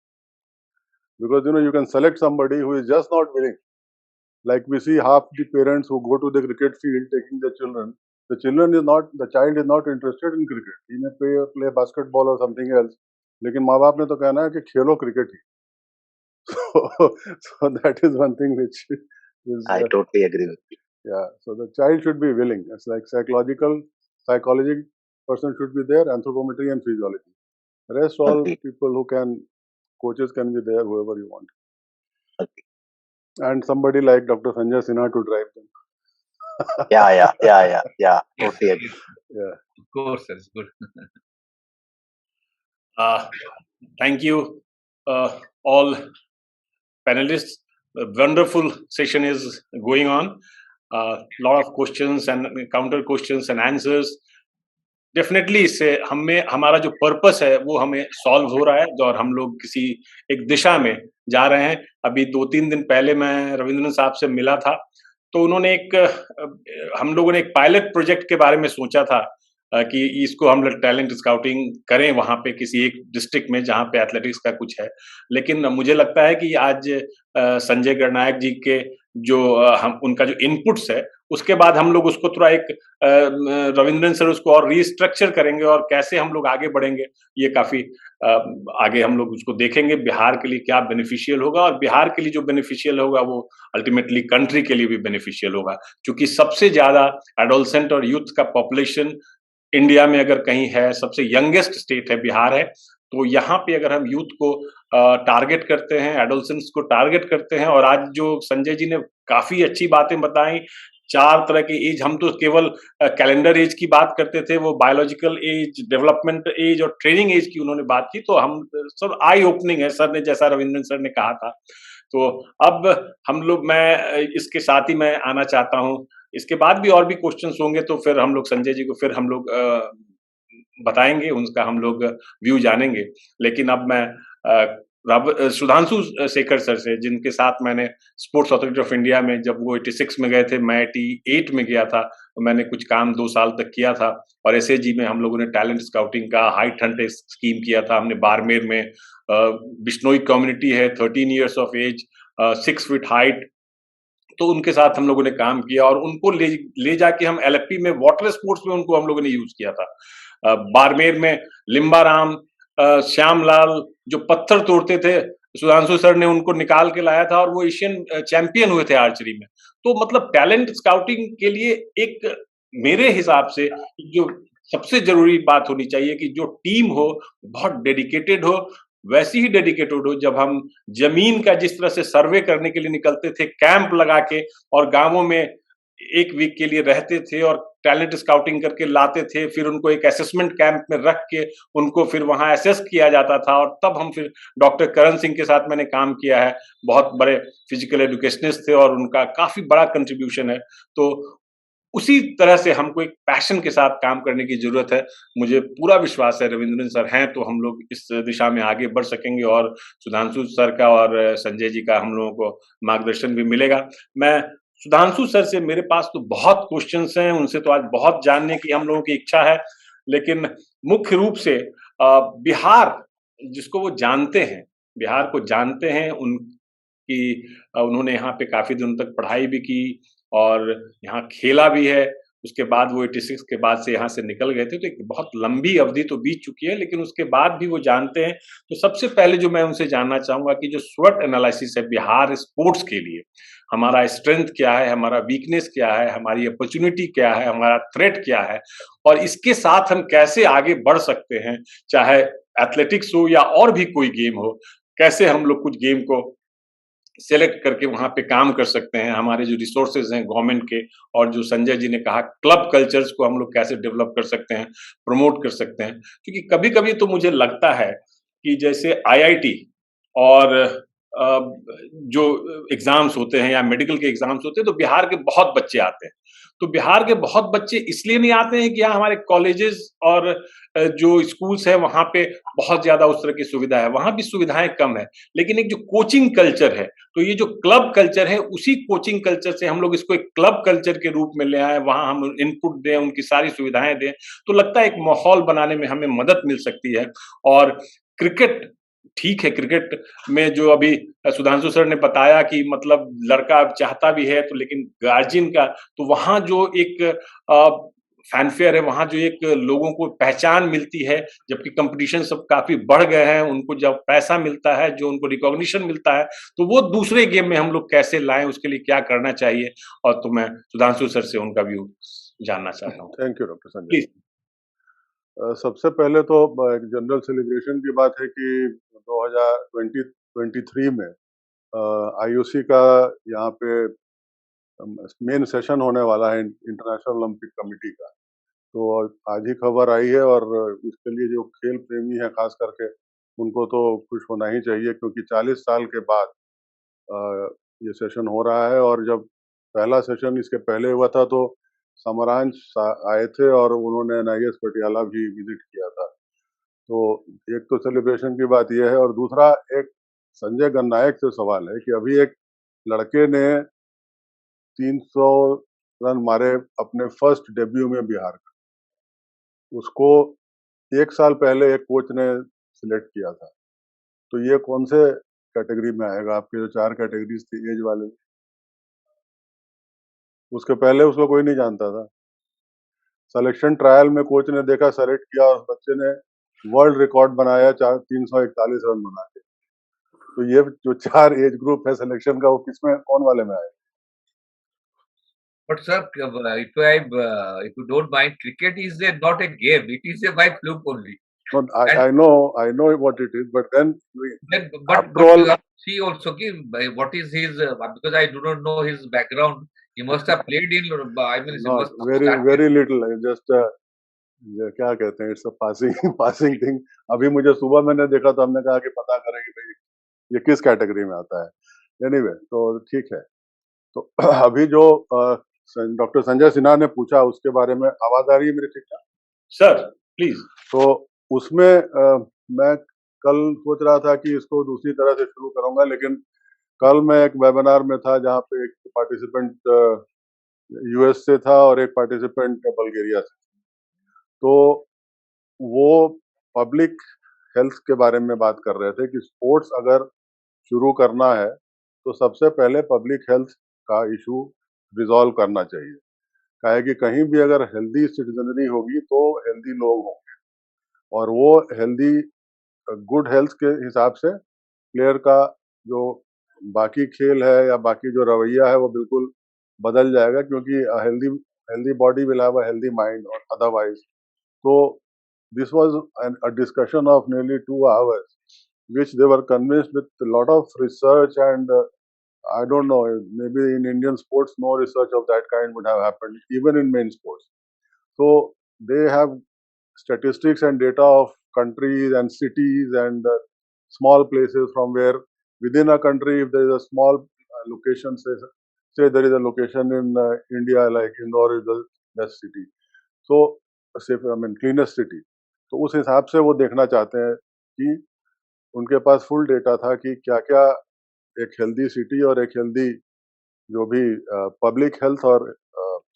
Because you can select somebody who is just not willing. Like we see half the parents who go to the cricket field taking their children. The child is not interested in cricket. He may play basketball or something else. लेकिन माँ बाप ने तो कहना है कि खेलो cricket he. So that is one thing which is. I totally agree with you. Yeah. So the child should be willing. It's like psychology person should be there, anthropometry and physiology. The rest all people who can, coaches can be there, whoever you want. Okay. And somebody like Dr. Sanjay SINHA to drive them. Yeah. Totally agree. Yeah. Of course, that's good. Thank you, all panelists. A wonderful session is going on. Lot of questions and counter questions and answers. Definitely इससे हमारा जो purpose है वो हमें solve हो रहा है और हम लोग किसी एक दिशा में जा रहे हैं. अभी 2-3 दिन पहले मैं रविंद्रन साहब से मिला था, तो उन्होंने हम लोगों ने एक पायलट प्रोजेक्ट के बारे में सोचा था कि इसको हम लोग टैलेंट स्काउटिंग करें वहां पे किसी एक डिस्ट्रिक्ट में जहां पे एथलेटिक्स का कुछ है. लेकिन मुझे लगता है कि आज संजय गणनायक जी के जो उनका जो इनपुट्स है उसके बाद हम लोग उसको थोड़ा एक रविंद्रन सर उसको और रीस्ट्रक्चर करेंगे और कैसे हम लोग आगे बढ़ेंगे, ये काफी आगे हम लोग उसको देखेंगे. बिहार के लिए क्या बेनिफिशियल होगा और बिहार के लिए जो बेनिफिशियल होगा वो अल्टीमेटली कंट्री के लिए भी बेनिफिशियल होगा, क्योंकि सबसे ज्यादा एडोलसेंट और यूथ का पॉपुलेशन इंडिया में अगर कहीं है, सबसे यंगेस्ट स्टेट है बिहार है. तो यहाँ पे अगर हम यूथ को टारगेट करते हैं, एडोलसेंट्स को टारगेट करते हैं, और आज जो संजय जी ने काफी अच्छी बातें बताई 4 तरह के एज, हम तो केवल कैलेंडर एज की बात करते थे, वो बायोलॉजिकल एज, डेवलपमेंट एज और ट्रेनिंग एज की उन्होंने बात की, तो हम सब आई ओपनिंग है सर ने, जैसा रविंद्रन सर ने कहा था। तो अब हम लोग, मैं इसके साथ ही मैं आना चाहता हूँ, इसके बाद भी और भी क्वेश्चंस होंगे तो फिर हम लोग संजय जी को फिर हम लोग बताएंगे, उनका हम लोग व्यू जानेंगे। लेकिन अब मैं सुधांशु शेखर सर से, जिनके साथ मैंने स्पोर्ट्स अथॉरिटी ऑफ इंडिया में, जब वो 86 में गए थे, मैं 88 में गया था, तो मैंने कुछ काम 2 साल तक किया था। और एसएजी में हम लोगों ने टैलेंट स्काउटिंग का हाइट हंट स्कीम किया था हमने बाड़मेर में। बिश्नोई कम्युनिटी है, 13 years of age, 6 feet height, तो उनके साथ हम लोगों ने काम किया और उनको ले जाके हम एलएफपी में वाटर स्पोर्ट्स में उनको हम लोगों ने यूज किया था। बाड़मेर में लिम्बाराम, श्यामलाल जो पत्थर तोड़ते थे, सुधांशु सर ने उनको निकाल के लाया था और वो एशियन चैंपियन हुए थे आर्चरी में। तो मतलब टैलेंट स्काउटिंग के लिए एक, मेरे हिसाब से जो सबसे जरूरी बात होनी चाहिए कि जो टीम हो बहुत डेडिकेटेड हो, वैसी ही डेडिकेटेड हो जब हम जमीन का जिस तरह से सर्वे करने के लिए निकलते थे कैंप लगा के, और गांवों में 1 वीक के लिए रहते थे और टैलेंट स्काउटिंग करके लाते थे, फिर उनको एक असेसमेंट कैंप में रख के उनको फिर वहां असेस किया जाता था, और तब हम फिर डॉक्टर करण सिंह के साथ मैंने काम किया है, बहुत बड़े फिजिकल एजुकेशनिस्ट थे और उनका काफी बड़ा कंट्रीब्यूशन है। तो उसी तरह से हमको एक पैशन के साथ काम करने की जरूरत है। मुझे पूरा विश्वास है रविंद्रन सर हैं तो हम लोग इस दिशा में आगे बढ़ सकेंगे, और सुधांशु सर का और संजय जी का हम लोगों को मार्गदर्शन भी मिलेगा। मैं सुधांशु सर से, मेरे पास तो बहुत क्वेश्चंस हैं, उनसे तो आज बहुत जानने की हम लोगों की इच्छा है, लेकिन मुख्य रूप से बिहार जिसको वो जानते हैं, बिहार को जानते हैं, उन्होंने यहाँ पे काफी दिनों तक पढ़ाई भी की और यहाँ खेला भी है। उसके बाद वो 86 के बाद से यहाँ से निकल गए थे, तो एक बहुत लंबी अवधि तो बीत चुकी है, लेकिन उसके बाद भी वो जानते हैं। तो सबसे पहले जो मैं उनसे जानना चाहूंगा कि जो स्वॉट एनालिसिस है बिहार स्पोर्ट्स के लिए, हमारा स्ट्रेंथ क्या है, हमारा वीकनेस क्या है, हमारी अपॉर्चुनिटी क्या है, हमारा थ्रेट क्या है, और इसके साथ हम कैसे आगे बढ़ सकते हैं, चाहे एथलेटिक्स हो या और भी कोई गेम हो, कैसे हम लोग कुछ गेम को सेलेक्ट करके वहां पे काम कर सकते हैं, हमारे जो रिसोर्सेज हैं गवर्नमेंट के, और जो संजय जी ने कहा क्लब कल्चर्स को हम लोग कैसे डेवलप कर सकते हैं, प्रमोट कर सकते हैं। क्योंकि कभी कभी तो मुझे लगता है कि जैसे आईआईटी और जो एग्जाम्स होते हैं या मेडिकल के एग्जाम्स होते हैं, तो बिहार के बहुत बच्चे आते हैं। तो बिहार के बहुत बच्चे इसलिए नहीं आते हैं कि यहाँ हमारे कॉलेजेस और जो स्कूल्स हैं वहां पे बहुत ज्यादा उस तरह की सुविधा है, वहां भी सुविधाएं कम है, लेकिन एक जो कोचिंग कल्चर है, तो ये जो क्लब कल्चर है, उसी कोचिंग कल्चर से हम लोग इसको एक क्लब कल्चर के रूप में ले आए, वहां हम इनपुट दें, उनकी सारी सुविधाएं दें, तो लगता है एक माहौल बनाने में हमें मदद मिल सकती है। और क्रिकेट, ठीक है, क्रिकेट में जो अभी सुधांशु सर ने बताया कि मतलब लड़का चाहता भी है, तो लेकिन गार्जियन का, तो वहां जो एक फैनफेयर है, वहां जो एक लोगों को पहचान मिलती है, जबकि कंपटीशन सब काफी बढ़ गए हैं, उनको जब पैसा मिलता है, जो उनको रिकॉग्निशन मिलता है, तो वो दूसरे गेम में हम लोग कैसे लाएं, उसके लिए क्या करना चाहिए, और तो मैं सुधांशु सर से उनका व्यू जानना चाहता हूँ। Thank you doctor Sanjay. सबसे पहले तो एक जनरल सेलिब्रेशन की बात है कि 2023 में आईओसी का यहाँ पे मेन सेशन होने वाला है इंटरनेशनल ओलंपिक कमेटी का। तो आज ही खबर आई है, और इसके लिए जो खेल प्रेमी है खास करके उनको तो खुश होना ही चाहिए, क्योंकि 40 साल के बाद ये सेशन हो रहा है। और जब पहला सेशन इसके पहले हुआ था तो समरांश आए थे और उन्होंने एनआईएस पटियाला भी विजिट किया था। तो एक तो सेलिब्रेशन की बात यह है, और दूसरा एक संजय गणनायक से सवाल है कि अभी एक लड़के ने 300 रन मारे अपने फर्स्ट डेब्यू में बिहार का, उसको 1 साल पहले एक कोच ने सिलेक्ट किया था। तो ये कौन से कैटेगरी में आएगा? आपके जो 4 कैटेगरीज थी एज वाले, उसके पहले उसको कोई नहीं जानता था। सिलेक्शन ट्रायल में कोच ने देखा, सेलेक्ट किया, और बच्चे ने वर्ल्ड रिकॉर्ड बनाया 341 रन बना के। तो ये जो 4 एज ग्रुप है सिलेक्शन का, वो किसमें, कौन वाले में आएगा? But sir, if you don't mind, cricket is not a game. It is a by fluke only. No, I know what it is, but then But after all, see also what is his because I do not know his background. He must have played in. I mean, he Not must have started. very little. Just क्या कहते हैं, it's a passing passing thing. अभी मुझे सुबह मैंने देखा तो हमने कहा कि पता करें कि भाई ये किस कैटेगरी में आता है. एनीवे, तो ठीक है. तो अभी जो डॉक्टर संजय सिन्हा ने पूछा उसके बारे में आवाज आ रही है मेरी ठीक ठाक? Sir please. तो उसमें मैं कल सोच रहा था कि इसको दूसरी तरह से शुरू करूंगा, लेकिन कल मैं एक वेबिनार में था जहाँ पे एक पार्टिसिपेंट यूएस से था और एक पार्टिसिपेंट बल्गेरिया से. तो वो पब्लिक हेल्थ के बारे में बात कर रहे थे कि स्पोर्ट्स अगर शुरू करना है तो सबसे पहले पब्लिक हेल्थ का इशू रिजॉल्व करना चाहिए. काहे कि कहीं भी अगर हेल्दी सिटीजनरी होगी तो हेल्दी लोग होंगे, और वो हेल्दी गुड हेल्थ के हिसाब से प्लेयर का जो बाकी खेल है या बाकी जो रवैया है वो बिल्कुल बदल जाएगा, क्योंकि healthy healthy body will have a healthy mind और अदरवाइज. तो this was a discussion of nearly 2 hours, which they were convinced with a lot of research, and I don't know, maybe in Indian sports no research of that kind would have happened, even in main sports. So they have statistics and data of countries and cities and small places from where within a country, if there is a small location, say there is a location in India like Indore is the best city, so say I mean cleanest city, तो उस हिसाब से वो देखना चाहते हैं कि उनके पास फुल डेटा था कि क्या क्या एक हेल्दी सिटी और एक हेल्दी जो भी पब्लिक हेल्थ और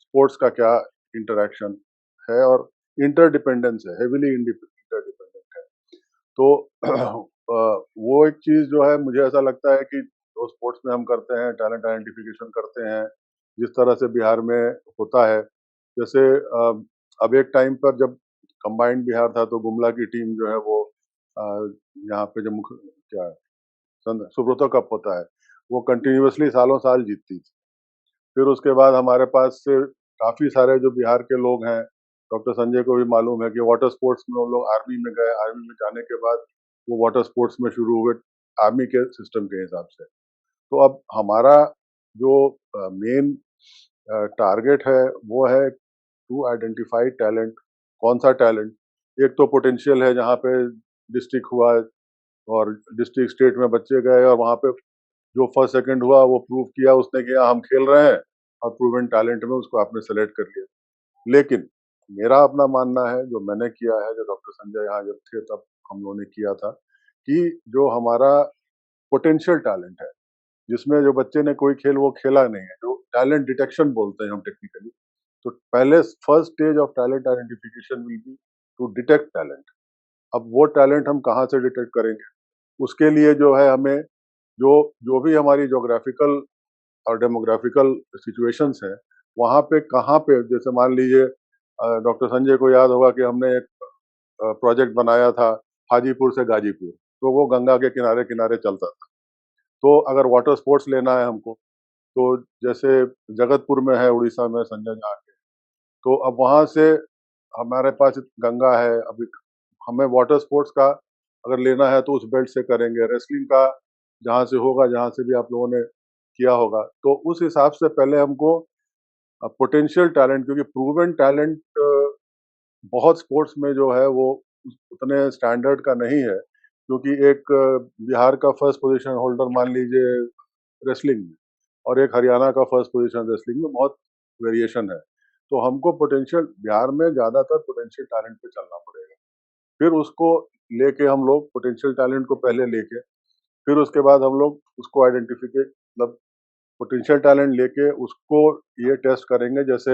स्पोर्ट्स का क्या इंटरेक्शन है, और इंटरडिपेंडेंस है, हेविली इंटरडिपेंडेंट है. तो वो एक चीज जो है मुझे ऐसा लगता है कि जो स्पोर्ट्स में हम करते हैं, टैलेंट आइडेंटिफिकेशन करते हैं, जिस तरह से बिहार में होता है, जैसे अब एक टाइम पर जब कंबाइंड बिहार था तो गुमला की टीम जो है वो यहाँ पे जो क्या सुब्रतो कप होता है वो कंटिन्यूअसली सालों साल जीतती थी. फिर उसके बाद हमारे पास से काफी सारे जो बिहार के लोग हैं, डॉक्टर संजय को भी मालूम है कि वाटर स्पोर्ट्स में वो लोग आर्मी में गए, आर्मी में जाने के बाद वो वाटर स्पोर्ट्स में शुरू हुए आर्मी के सिस्टम के हिसाब से. तो अब हमारा जो मेन टारगेट है वो है टू आइडेंटिफाई टैलेंट. कौन सा टैलेंट? एक तो पोटेंशियल है जहाँ पे डिस्ट्रिक्ट हुआ और डिस्ट्रिक्ट स्टेट में बच्चे गए और वहाँ पे जो फर्स्ट सेकंड हुआ वो प्रूव किया उसने कि हम खेल रहे हैं, और प्रूवन टैलेंट में उसको आपने सेलेक्ट कर लिया. लेकिन मेरा अपना मानना है, जो मैंने किया है, जो डॉक्टर संजय यहाँ जब थे तब हम लोगों ने किया था, कि जो हमारा पोटेंशियल टैलेंट है, जिसमें जो बच्चे ने कोई खेल वो खेला नहीं है, जो टैलेंट डिटेक्शन बोलते हैं हम टेक्निकली, तो पहले first stage of talent identification will be to detect talent. अब वो टैलेंट हम कहाँ से डिटेक्ट करेंगे? उसके लिए जो है हमें जो भी हमारी ज्योग्राफिकल और डेमोग्राफिकल सिचुएशंस हैं, वहाँ पे कहाँ पे, जैसे मान लीजिए डॉक्टर संजय को याद होगा कि हमने एक प्रोजेक्ट बनाया था हाजीपुर से गाजीपुर, तो वो गंगा के किनारे किनारे चलता था. तो अगर वाटर स्पोर्ट्स लेना है हमको, तो जैसे जगतपुर में है उड़ीसा में संजय जहाँ के, तो अब वहाँ से हमारे पास गंगा है, अभी हमें वाटर स्पोर्ट्स का अगर लेना है तो उस बेल्ट से करेंगे. रेसलिंग का जहाँ से होगा, जहाँ से भी आप लोगों ने किया होगा, तो उस हिसाब से पहले हमको पोटेंशियल टैलेंट, क्योंकि प्रूवन टैलेंट बहुत स्पोर्ट्स में जो है वो उतने स्टैंडर्ड का नहीं है, क्योंकि एक बिहार का फर्स्ट पोजीशन होल्डर मान लीजिए रेसलिंग में और एक हरियाणा का फर्स्ट पोजीशन रेसलिंग में, बहुत वेरिएशन है. तो हमको पोटेंशियल, बिहार में ज्यादातर पोटेंशियल टैलेंट पे चलना पड़ेगा. फिर उसको लेके हम लोग पोटेंशियल टैलेंट को पहले लेके फिर उसके बाद हम लोग उसको आइडेंटिफिकेट, मतलब पोटेंशियल टैलेंट लेके उसको ये टेस्ट करेंगे. जैसे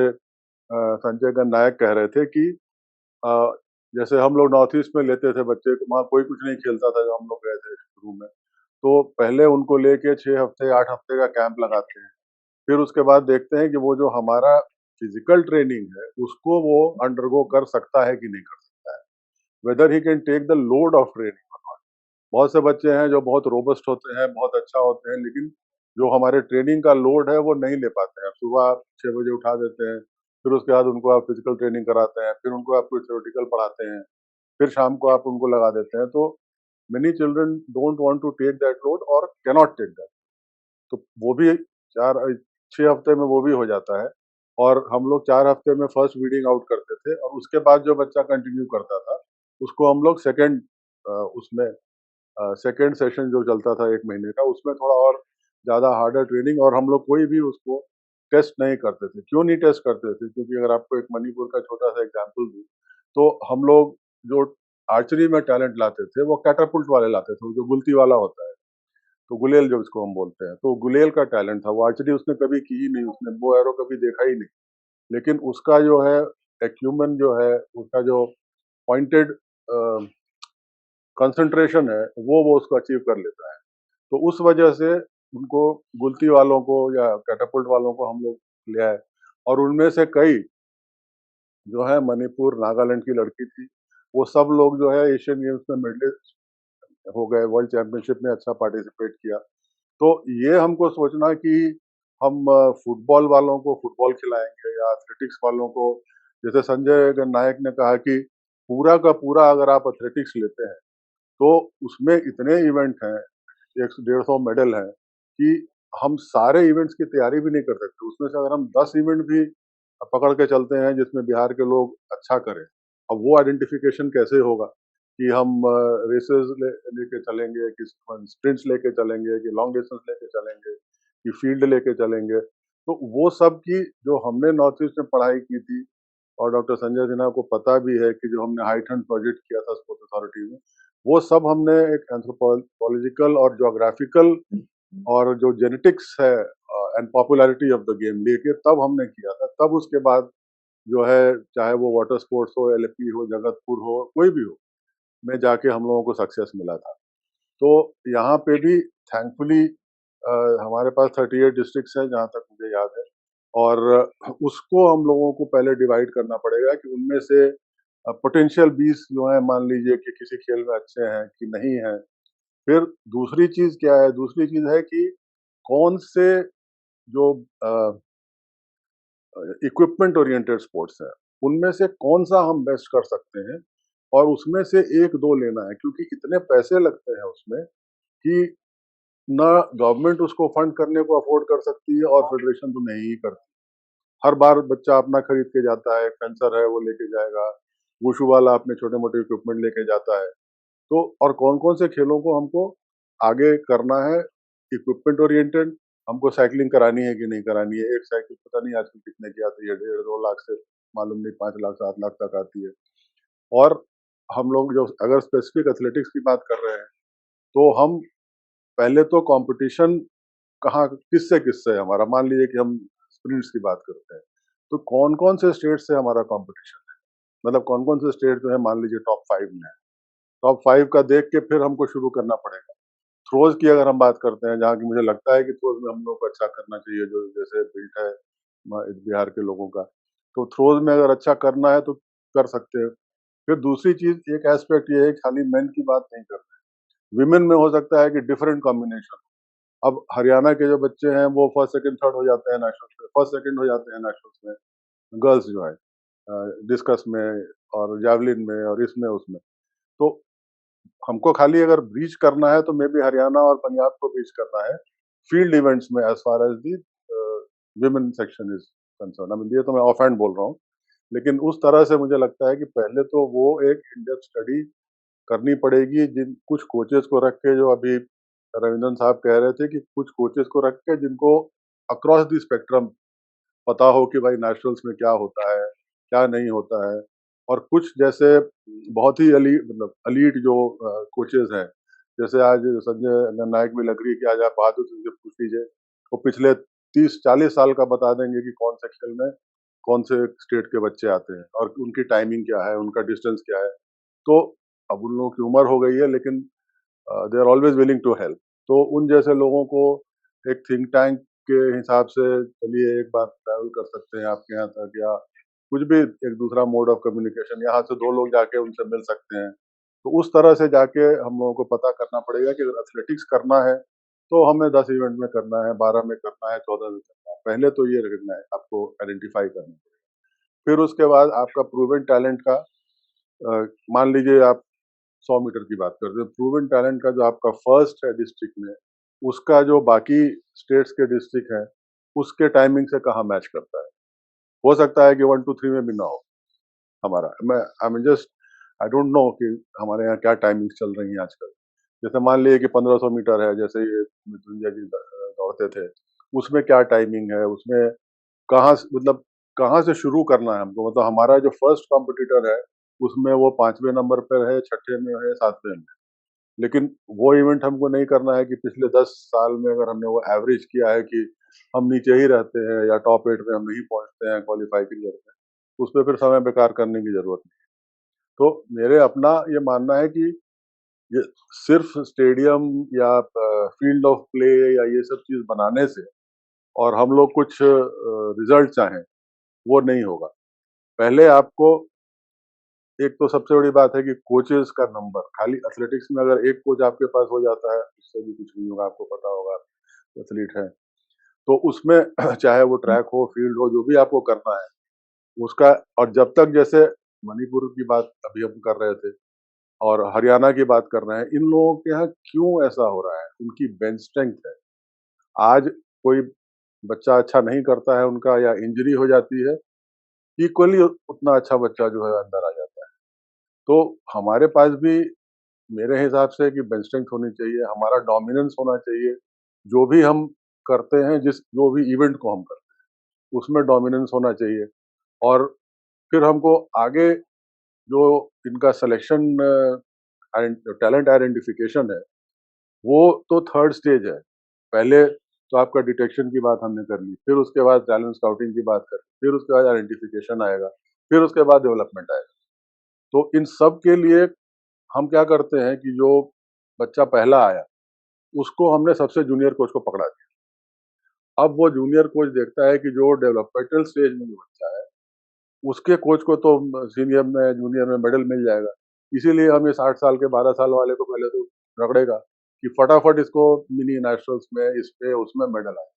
संजय गार्नायक कह रहे थे कि जैसे हम लोग नॉर्थ ईस्ट में लेते थे बच्चे को, वहाँ कोई कुछ नहीं खेलता था जब हम लोग गए थे शुरू में, तो पहले उनको लेके 6 हफ्ते 8 हफ्ते का कैंप लगाते हैं. फिर उसके बाद देखते हैं कि वो जो हमारा फिजिकल ट्रेनिंग है उसको वो अंडरगो कर सकता है कि नहीं कर सकता है, whether he can take the load of training. बहुत से बच्चे हैं जो बहुत रोबस्ट होते हैं, बहुत अच्छा होते हैं, लेकिन जो हमारे ट्रेनिंग का लोड है वो नहीं ले पाते हैं. सुबह आप 6 बजे उठा देते हैं, फिर उसके बाद उनको आप फिजिकल ट्रेनिंग कराते हैं, फिर उनको आप कोई थ्योरेटिकल पढ़ाते हैं, फिर शाम को आप उनको लगा देते हैं. तो many children don't want to take that load और कैनॉट टेक दैट. तो वो भी 6 हफ्ते में वो भी हो जाता है। और हम लोग 4 हफ्ते में फर्स्ट वीडिंग आउट करते थे और उसके बाद जो बच्चा कंटिन्यू करता था उसको हम लोग उसमें सेकेंड सेशन जो चलता था 1 महीने का, उसमें थोड़ा और ज़्यादा हार्डर ट्रेनिंग, और हम लोग कोई भी उसको टेस्ट नहीं करते थे। क्यों नहीं टेस्ट करते थे? क्योंकि अगर आपको एक मणिपुर का छोटा सा एग्जाम्पल दूं, तो हम लोग जो आर्चरी में टैलेंट लाते थे वो कैटापुल्ट वाले लाते थे, जो गुलती वाला होता है, तो गुलेल जो इसको हम बोलते हैं, तो गुलेल का टैलेंट था। वो आर्चरी उसने कभी की ही नहीं, उसने बो एरो कभी देखा ही नहीं, लेकिन उसका जो है एक्यूमेन जो है, उसका जो पॉइंटेड कंसंट्रेशन है, वो उसको अचीव कर लेता है। तो उस वजह से उनको, गुलती वालों को या कैटापुल्ट वालों को हम लोग ले आए, और उनमें से कई जो है मणिपुर, नागालैंड की लड़की थी, वो सब लोग जो है एशियन गेम्स में मेडलिस्ट हो गए, वर्ल्ड चैंपियनशिप में अच्छा पार्टिसिपेट किया। तो ये हमको सोचना कि हम फुटबॉल वालों को फुटबॉल खिलाएंगे या एथलेटिक्स वालों को, जैसे संजय नायक ने कहा कि पूरा का पूरा अगर आप एथलेटिक्स लेते हैं तो उसमें इतने इवेंट हैं, 100-150 मेडल हैं कि हम सारे इवेंट्स की तैयारी भी नहीं कर सकते। उसमें से अगर हम 10 इवेंट भी पकड़ के चलते हैं जिसमें बिहार के लोग अच्छा करें, अब वो आइडेंटिफिकेशन कैसे होगा कि हम रेसेस लेके चलेंगे, कि स्प्रिंट्स लेके चलेंगे, कि लॉन्ग डिस्टेंस लेके चलेंगे, कि फील्ड लेके चलेंगे। तो वो सब की जो हमने नॉर्थ ईस्ट में पढ़ाई की थी, और डॉक्टर संजय सिन्हा को पता भी है कि जो हमने हाइटन प्रोजेक्ट किया था स्पोर्ट्स अथॉरिटी में, वो सब हमने एक एंथ्रोपोलॉजिकल और ज्योग्राफिकल और जो जेनेटिक्स है and popularity of the game लेके तब हमने किया था। तब उसके बाद जो है, चाहे वो वाटर स्पोर्ट्स हो, एलपी हो, जगतपुर हो, कोई भी हो, में जाके हम लोगों को सक्सेस मिला था। तो यहाँ पे भी थैंकफुली हमारे पास 38 डिस्ट्रिक्ट्स हैं जहाँ तक मुझे याद है, और उसको हम लोगों को पहले डिवाइड करना पड़ेगा कि उनमें से पोटेंशियल 20 जो है, मान लीजिए कि किसी खेल में अच्छे हैं कि नहीं हैं। फिर दूसरी चीज क्या है? दूसरी चीज है कि कौन से जो इक्विपमेंट ओरिएंटेड स्पोर्ट्स है, उनमें से कौन सा हम बेस्ट कर सकते हैं, और उसमें से 1-2 लेना है, क्योंकि इतने पैसे लगते हैं उसमें कि ना गवर्नमेंट उसको फंड करने को अफोर्ड कर सकती है और फेडरेशन तो नहीं ही करती। हर बार बच्चा अपना खरीद के जाता है, फेंसर है वो लेके जाएगा, वुशु वाला अपने छोटे मोटे इक्विपमेंट लेके जाता है। तो और कौन कौन से खेलों को हमको आगे करना है इक्विपमेंट ओरिएंटेड, हमको साइकिलिंग करानी है कि नहीं करानी है। एक साइकिल पता नहीं आजकल कितने की आती है, 1.5-2 लाख से मालूम नहीं 5 लाख 7 लाख तक आती है। और हम लोग जो अगर स्पेसिफिक एथलेटिक्स की बात कर रहे हैं, तो हम पहले तो कंपटीशन कहाँ किससे है हमारा, मान लीजिए कि हम स्प्रिंट्स की बात करते हैं, तो कौन कौन से स्टेट से हमारा कंपटीशन है, मतलब कौन कौन से स्टेट जो है मान लीजिए टॉप 5 में है। टॉप 5 का देख के फिर हमको शुरू करना पड़ेगा। थ्रोज की अगर हम बात करते हैं, जहाँ की मुझे लगता है कि थ्रोज में हम लोग को अच्छा करना चाहिए, जो जैसे बिल्ट है बिहार के लोगों का, तो थ्रोज में अगर अच्छा करना है तो कर सकते हैं। फिर दूसरी चीज, एक एस्पेक्ट ये है, खाली मेन की बात नहीं कर रहे, विमेन में हो सकता है कि डिफरेंट कॉम्बिनेशन। अब हरियाणा के जो बच्चे हैं वो फर्स्ट सेकंड थर्ड हो जाते हैं नेशनल्स में, फर्स्ट सेकंड हो जाते हैं नेशनल्स में, गर्ल्स जो है डिस्कस में और जैवलिन में और इसमें उसमें। तो हमको खाली अगर ब्रीच करना है तो मे बी हरियाणा और पंजाब को ब्रीच करना है फील्ड इवेंट्स में, as far as the women section is concern. अब ये तो मैं ऑफ हैंड बोल रहा हूँ, लेकिन उस तरह से मुझे लगता है कि पहले तो वो एक इन-डेप्थ स्टडी करनी पड़ेगी, जिन कुछ कोचेस को रख के, जो अभी रविंद्रन साहब कह रहे थे कि कुछ कोचेस को रख के जिनको अक्रॉस द स्पेक्ट्रम पता हो कि भाई नेशनल्स में क्या होता है, क्या नहीं होता है। और कुछ जैसे बहुत ही मतलब एलीट जो कोचेस हैं, जैसे आज संजय नायक भी लग रही है कि आज आप बहादुर सिंह से पूछ लीजिए, वो पिछले 30-40 साल का बता देंगे कि कौन से खेल में कौन से स्टेट के बच्चे आते हैं और उनकी टाइमिंग क्या है, उनका डिस्टेंस क्या है। तो अब उन लोगों की उम्र हो गई है, लेकिन they are always willing to help. तो उन जैसे लोगों को एक थिंक टैंक के हिसाब से, चलिए एक बार ट्रैवल कर सकते हैं आपके यहाँ तक, या कुछ भी एक दूसरा मोड ऑफ कम्युनिकेशन, यहाँ से 2 लोग जाके उनसे मिल सकते हैं। तो उस तरह से जाके हम लोगों को पता करना पड़ेगा कि अगर एथलेटिक्स करना है तो हमें 10 इवेंट में करना है, 12 में करना है, 14 में करना है। पहले तो ये रखना है, आपको आइडेंटिफाई करना पड़ेगा। फिर उसके बाद आपका प्रूवन टैलेंट का, मान लीजिए आप 100 मीटर की बात करते हैं, प्रूवन टैलेंट का जो आपका फर्स्ट है डिस्ट्रिक्ट में, उसका जो बाकी स्टेट्स के डिस्ट्रिक्ट हैं उसके टाइमिंग से कहाँ मैच करता है। हो सकता है कि 1 2 3 में भी ना हो हमारा। मैं I mean just I don't know कि हमारे यहाँ क्या टाइमिंग चल रही है आजकल। जैसे मान लीजिए कि 1500 मीटर है, जैसे ये मृत्युंजय जी दौड़ते थे, उसमें क्या टाइमिंग है, उसमें मतलब कहाँ से शुरू करना है हमको। मतलब हमारा जो फर्स्ट कॉम्पिटिटर है उसमें वो 5वें नंबर पर है, 6ठे में है, 7वें में। लेकिन वो इवेंट हमको नहीं करना है कि पिछले 10 साल में अगर हमने वो एवरेज किया है कि हम नीचे ही रहते हैं या टॉप 8 में हम नहीं पहुंचते हैं, क्वालिफाई नहीं करते हैं, उस पर फिर समय बेकार करने की जरूरत नहीं। तो मेरे अपना ये मानना है कि ये सिर्फ स्टेडियम या फील्ड ऑफ प्ले या ये सब चीज बनाने से और हम लोग कुछ रिजल्ट चाहें, वो नहीं होगा। पहले आपको एक तो सबसे बड़ी बात है कि कोचेस का नंबर, खाली एथलेटिक्स में अगर एक कोच आपके पास हो जाता है उससे भी कुछ नहीं होगा, आपको पता होगा, एथलीट है तो उसमें चाहे वो ट्रैक हो, फील्ड हो, जो भी आपको करना है उसका। और जब तक जैसे मणिपुर की बात अभी हम कर रहे थे और हरियाणा की बात कर रहे हैं, इन लोगों के यहाँ क्यों ऐसा हो रहा है, उनकी बेंच स्ट्रेंथ है। आज कोई बच्चा अच्छा नहीं करता है उनका या इंजरी हो जाती है, इक्वली उतना अच्छा बच्चा जो है अंदर आ जाता है। तो हमारे पास भी मेरे हिसाब से कि बेंच स्ट्रेंथ होनी चाहिए, हमारा डोमिनेंस होना चाहिए। जो भी हम करते हैं, जो भी इवेंट को हम करते हैं उसमें डोमिनेंस होना चाहिए। और फिर हमको आगे जो इनका सिलेक्शन टैलेंट आइडेंटिफिकेशन है वो तो थर्ड स्टेज है। पहले तो आपका डिटेक्शन की बात हमने कर ली, फिर उसके बाद टैलेंट स्काउटिंग की बात कर, फिर उसके बाद आइडेंटिफिकेशन आएगा, फिर उसके बाद डेवलपमेंट आएगा। तो इन सब के लिए हम क्या करते हैं कि जो बच्चा पहला आया उसको हमने सबसे जूनियर कोच को पकड़ा दिया। अब वो जूनियर कोच देखता है कि जो डेवलपमेंटल स्टेज में जो बच्चा है उसके कोच को तो सीनियर में जूनियर में मेडल मिल जाएगा। इसीलिए हम ये 60 साल के 12 साल वाले को पहले तो रगड़ेगा कि फटाफट इसको मिनी नेशनल्स में, इस पे उसमें मेडल आए।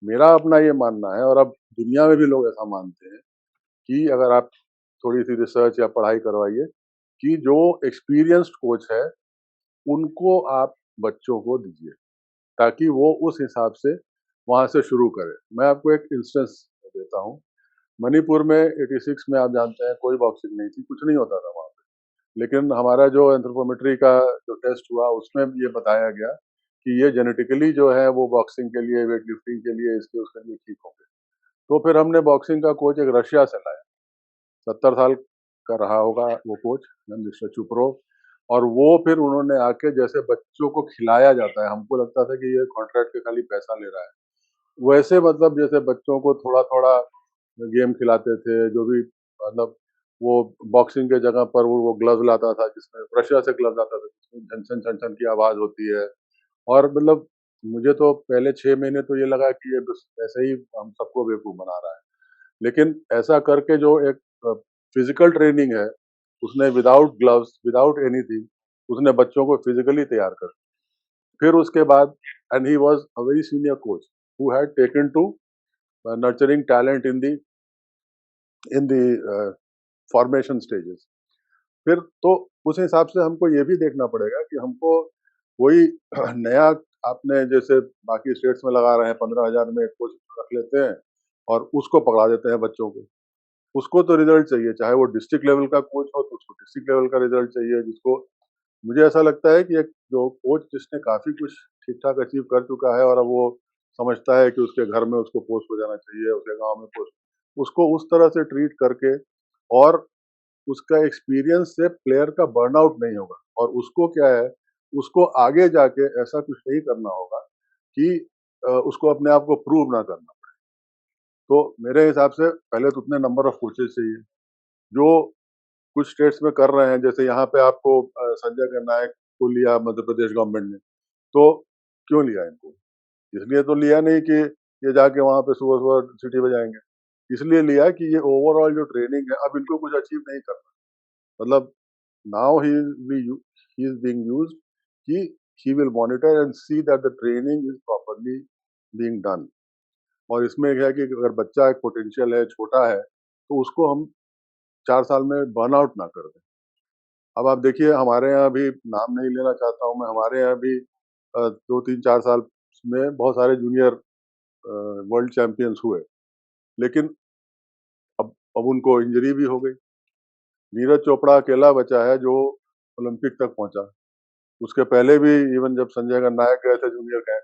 मेरा अपना ये मानना है, और अब दुनिया में भी लोग ऐसा मानते हैं कि अगर आप थोड़ी सी रिसर्च या पढ़ाई करवाइए कि जो एक्सपीरियंस्ड कोच है उनको आप बच्चों को दीजिए ताकि वो उस हिसाब से वहां से शुरू करें। मैं आपको एक इंस्टेंस देता हूँ। मणिपुर में 86 में आप जानते हैं कोई बॉक्सिंग नहीं थी, कुछ नहीं होता था वहाँ पे। लेकिन हमारा जो एंथ्रोपोमेट्री का जो टेस्ट हुआ उसमें ये बताया गया कि ये जेनेटिकली जो है वो बॉक्सिंग के लिए, वेट लिफ्टिंग के लिए, इसके उसके लिए ठीक होंगे। तो फिर हमने बॉक्सिंग का कोच एक रशिया से लाया, 70 साल का रहा होगा वो कोच, मिस्टर चुप्रो। और वो फिर उन्होंने आके जैसे बच्चों को खिलाया जाता है, हमको लगता था कि ये कॉन्ट्रैक्ट के खाली पैसा ले रहा है, वैसे मतलब जैसे बच्चों को थोड़ा थोड़ा गेम खिलाते थे। जो भी मतलब वो बॉक्सिंग के जगह पर वो ग्लव्स लाता था, जिसमें रशिया से ग्लव्स आता था जिसमें छन छन छन छन की आवाज होती है। और मतलब मुझे तो पहले 6 महीने तो ये लगा कि ये बस ऐसे ही हम सबको बेवकूफ बना रहा है। लेकिन ऐसा करके जो एक फिजिकल ट्रेनिंग है उसने विदाउट ग्लव्स, विदाउट एनीथिंग, उसने बच्चों को फिजिकली तैयार कर। फिर उसके बाद and he was a very senior coach who had taken to nurturing talent in the formation stages. फिर तो उस हिसाब से हमको ये भी देखना पड़ेगा कि हमको कोई नया, आपने जैसे बाकी स्टेट्स में लगा रहे हैं 15,000 में एक कोच रख लेते हैं और उसको पकड़ा देते हैं बच्चों को। उसको तो रिजल्ट चाहिए, चाहे वो डिस्ट्रिक्ट लेवल का कोच हो तो उसको डिस्ट्रिक्ट लेवल का रिजल्ट चाहिए। जिसको मुझे ऐसा लगता है कि एक जो कोच जिसने काफी कुछ ठीक ठाक अचीव कर चुका है और अब वो समझता है कि उसके घर में उसको पोस्ट हो जाना चाहिए, उसके गांव में पोस्ट, उसको उस तरह से ट्रीट करके, और उसका एक्सपीरियंस से प्लेयर का बर्नआउट नहीं होगा। और उसको क्या है, उसको आगे जाके ऐसा कुछ नहीं करना होगा कि उसको अपने आप को प्रूव ना करना पड़े। तो मेरे हिसाब से पहले तो उतने नंबर ऑफ कोचेस चाहिए जो कुछ स्टेट्स में कर रहे हैं। जैसे यहाँ पे आपको संजय गर्नायक को लिया मध्य प्रदेश गवर्नमेंट ने, तो क्यों लिया इनको? इसलिए तो लिया नहीं कि ये जाके वहां पे सुबह सुबह सिटी बजाएंगे, इसलिए लिया कि ये ओवरऑल जो ट्रेनिंग है अब इनको कुछ अचीव नहीं करना। मतलब now he is being used कि he will monitor and see that the training is properly being done। और इसमें क्या है कि अगर बच्चा एक पोटेंशियल है, छोटा है, तो उसको हम 4 साल में बर्नआउट ना कर दें। अब आप देखिए हमारे यहाँ भी, नाम नहीं लेना चाहता हूँ मैं, हमारे यहाँ भी 2 3 4 साल में बहुत सारे जूनियर वर्ल्ड चैंपियंस हुए, लेकिन अब उनको इंजरी भी हो गई। नीरज चोपड़ा अकेला बचा है जो ओलंपिक तक पहुंचा। उसके पहले भी इवन जब संजय गर्नायक गए थे जूनियर कैंप,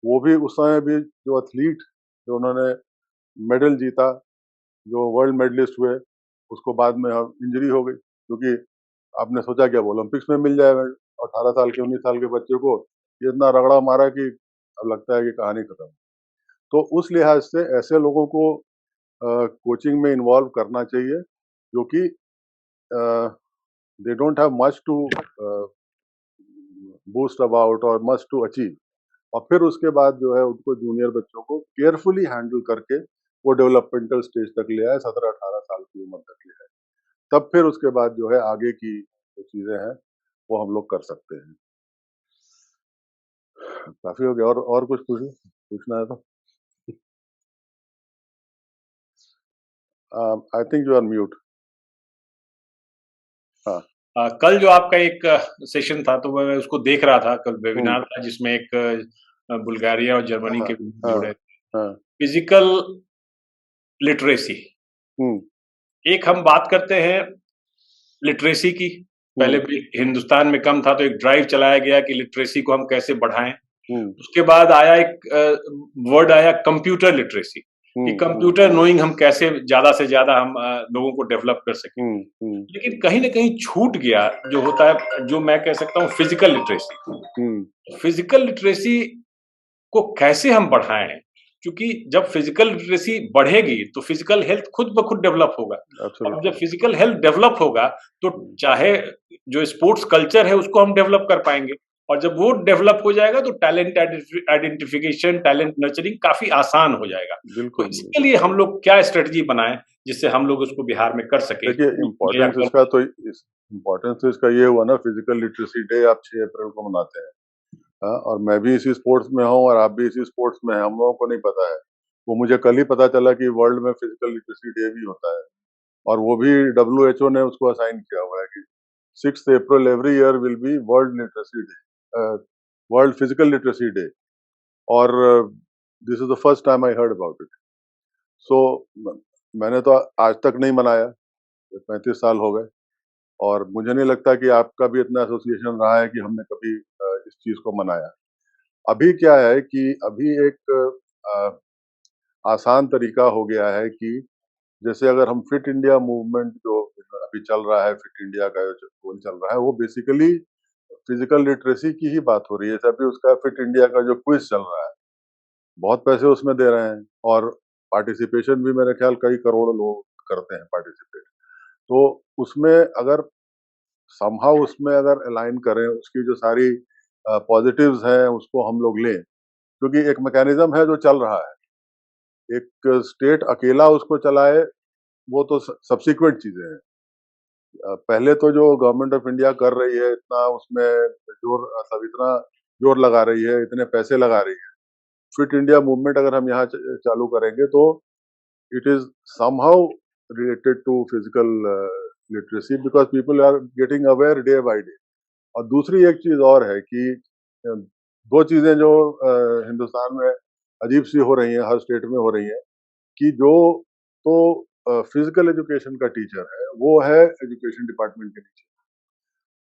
वो भी उस समय भी जो एथलीट जो उन्होंने मेडल जीता, जो वर्ल्ड मेडलिस्ट हुए, उसको बाद में इंजरी हो गई, क्योंकि आपने सोचा कि अब ओलंपिक्स में मिल जाएगा। 18 साल के 19 साल के बच्चे को ये इतना रगड़ा मारा कि अब लगता है कि कहानी खत्म। तो उस लिहाज से ऐसे लोगों को कोचिंग में इन्वॉल्व करना चाहिए, जो कि they don't have much to boost about और मच टू अचीव, और फिर उसके बाद जो है उनको जूनियर बच्चों को केयरफुली हैंडल करके वो डेवलपमेंटल स्टेज तक ले आए, 17-18 साल की उम्र तक ले आए, तब फिर उसके बाद जो है आगे की जो चीजें हैं वो हम लोग कर सकते हैं। काफी हो गया, और कुछ पूछना है तो I think you are mute. हाँ, कल जो आपका एक सेशन था तो मैं उसको देख रहा था, कल वेबिनार था जिसमें एक बुल्गारिया और जर्मनी के जुड़े। फिजिकल लिटरेसी, एक हम बात करते हैं लिटरेसी की, पहले भी हिंदुस्तान में कम था तो एक ड्राइव चलाया गया कि लिटरेसी को हम कैसे बढ़ाएं। उसके बाद आया एक वर्ड आया कंप्यूटर लिटरेसी, कि कंप्यूटर नोइंग हम कैसे ज्यादा से ज्यादा हम लोगों को डेवलप कर सकें। लेकिन कहीं ना कहीं छूट गया जो होता है, जो मैं कह सकता हूँ फिजिकल लिटरेसी। फिजिकल लिटरेसी को कैसे हम बढ़ाएं, क्योंकि जब फिजिकल लिटरेसी बढ़ेगी तो फिजिकल हेल्थ खुद ब खुद डेवलप होगा, और जब फिजिकल हेल्थ डेवलप होगा तो चाहे जो स्पोर्ट्स कल्चर है उसको हम डेवलप कर पाएंगे, और जब वो डेवलप हो जाएगा तो टैलेंट आइडेंटिफिकेशन, टैलेंट नर्चरिंग काफी आसान हो जाएगा। तो इसके लिए हम लोग क्या स्ट्रेटजी बनाएं जिससे हम लोग उसको बिहार में कर सके। देखिए, इम्पोर्टेंस इसका ये हुआ ना, फिजिकल लिटरेसी डे आप 6 अप्रैल को मनाते हैं। और मैं भी इसी स्पोर्ट्स में हूँ और आप भी इसी स्पोर्ट्स में हैं, हम लोगों को नहीं पता है। वो मुझे कल ही पता चला कि वर्ल्ड में फिजिकल लिटरेसी डे भी होता है, और वो भी WHO ने उसको असाइन किया हुआ है कि 6 April every year will be world literacy day, world physical literacy day, और this is the first time I heard about it. So मैंने तो आज तक नहीं मनाया, 35 साल हो गए, और मुझे नहीं लगता कि आपका भी इतना एसोसिएशन रहा है कि हमने कभी इस चीज को मनाया। अभी क्या है कि अभी एक आसान तरीका हो गया है कि जैसे अगर हम फिट इंडिया मूवमेंट जो अभी चल रहा है, फिट इंडिया का जो गोल चल रहा है, वो बेसिकली फिजिकल लिटरेसी की ही बात हो रही है। अभी उसका फिट इंडिया का जो क्विज चल रहा है, बहुत पैसे उसमें दे रहे हैं, और पार्टिसिपेशन भी मेरे ख्याल कई करोड़ लोग करते हैं पार्टिसिपेट। तो उसमें अगर समहाउ उसमें अगर अलाइन करें, उसकी जो सारी पॉजिटिव्स हैं उसको हम लोग लें, क्योंकि एक मैकेनिज्म है जो चल रहा है, एक स्टेट अकेला उसको चलाए वो तो सब्सिक्वेंट चीजें हैं। पहले तो जो गवर्नमेंट ऑफ इंडिया कर रही है, इतना उसमें इतना जोर लगा रही है, इतने पैसे लगा रही है, फिट इंडिया मूवमेंट अगर हम यहाँ चालू करेंगे तो it is somehow related to physical literacy, because people are getting aware day by day. और दूसरी एक चीज और है कि दो चीजें जो हिंदुस्तान में अजीब सी हो रही हैं, हर स्टेट में हो रही हैं, कि जो तो फिजिकल एजुकेशन का टीचर है वो है एजुकेशन डिपार्टमेंट के नीचे,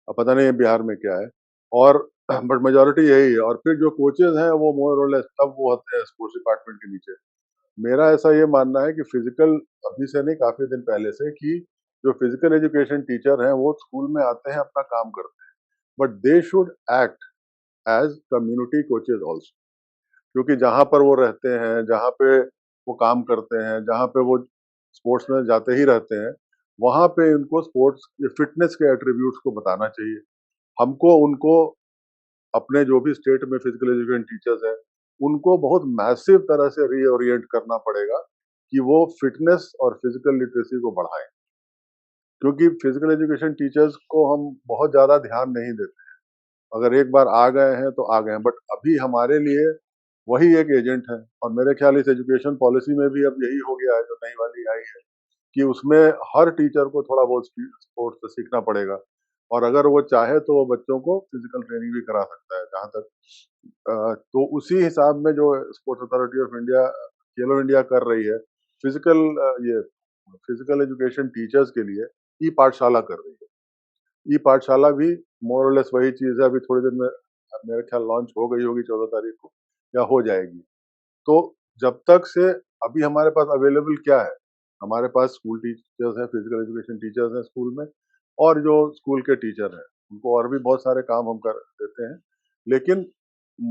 अब पता नहीं बिहार में क्या है, और बट मेजोरिटी यही है, और फिर जो कोचेज हैं वो मोर और लेस सब वो होते हैं स्पोर्ट्स डिपार्टमेंट के नीचे। मेरा ऐसा ये मानना है कि फिजिकल, अभी से नहीं काफी दिन पहले से, कि जो फिजिकल एजुकेशन टीचर हैं वो स्कूल में आते हैं, अपना काम करते हैं, but they should act as community coaches also, क्योंकि जहां पर वो रहते हैं, जहां पे वो काम करते हैं, जहां पे वो स्पोर्ट्स में जाते ही रहते हैं, वहां पे इनको स्पोर्ट्स फिटनेस के एट्रीब्यूट्स को बताना चाहिए। हमको उनको अपने जो भी स्टेट में फिजिकल एजुकेशन टीचर्स हैं उनको बहुत मैसिव तरह से रीओरिएंट करना पड़ेगा कि वो फिटनेस और फिजिकल लिटरेसी को बढ़ाएं, क्योंकि फिजिकल एजुकेशन टीचर्स को हम बहुत ज्यादा ध्यान नहीं देते हैं। अगर एक बार आ गए हैं तो आ गए हैं, बट अभी हमारे लिए वही एक एजेंट है, और मेरे ख्याल इस एजुकेशन पॉलिसी में भी अब यही हो गया है जो नई वाली आई है, कि उसमें हर टीचर को थोड़ा बहुत स्पोर्ट्स से सीखना पड़ेगा, और अगर वो चाहे तो वो बच्चों को फिजिकल ट्रेनिंग भी करा सकता है जहाँ तक तो उसी हिसाब में जो sports authority of India Khelo India कर रही है फिजिकल ये फिजिकल एजुकेशन टीचर्स के लिए ई पाठशाला कर रही है। ई पाठशाला भी मोर और लेस वही चीज है, अभी थोड़ी देर में मेरे ख्याल लॉन्च हो गई होगी 14 तारीख को या हो जाएगी। तो जब तक से अभी हमारे पास अवेलेबल क्या है, हमारे पास स्कूल टीचर्स हैं, फिजिकल एजुकेशन टीचर्स हैं स्कूल में, और जो स्कूल के टीचर हैं उनको और भी बहुत सारे काम हम कर देते हैं। लेकिन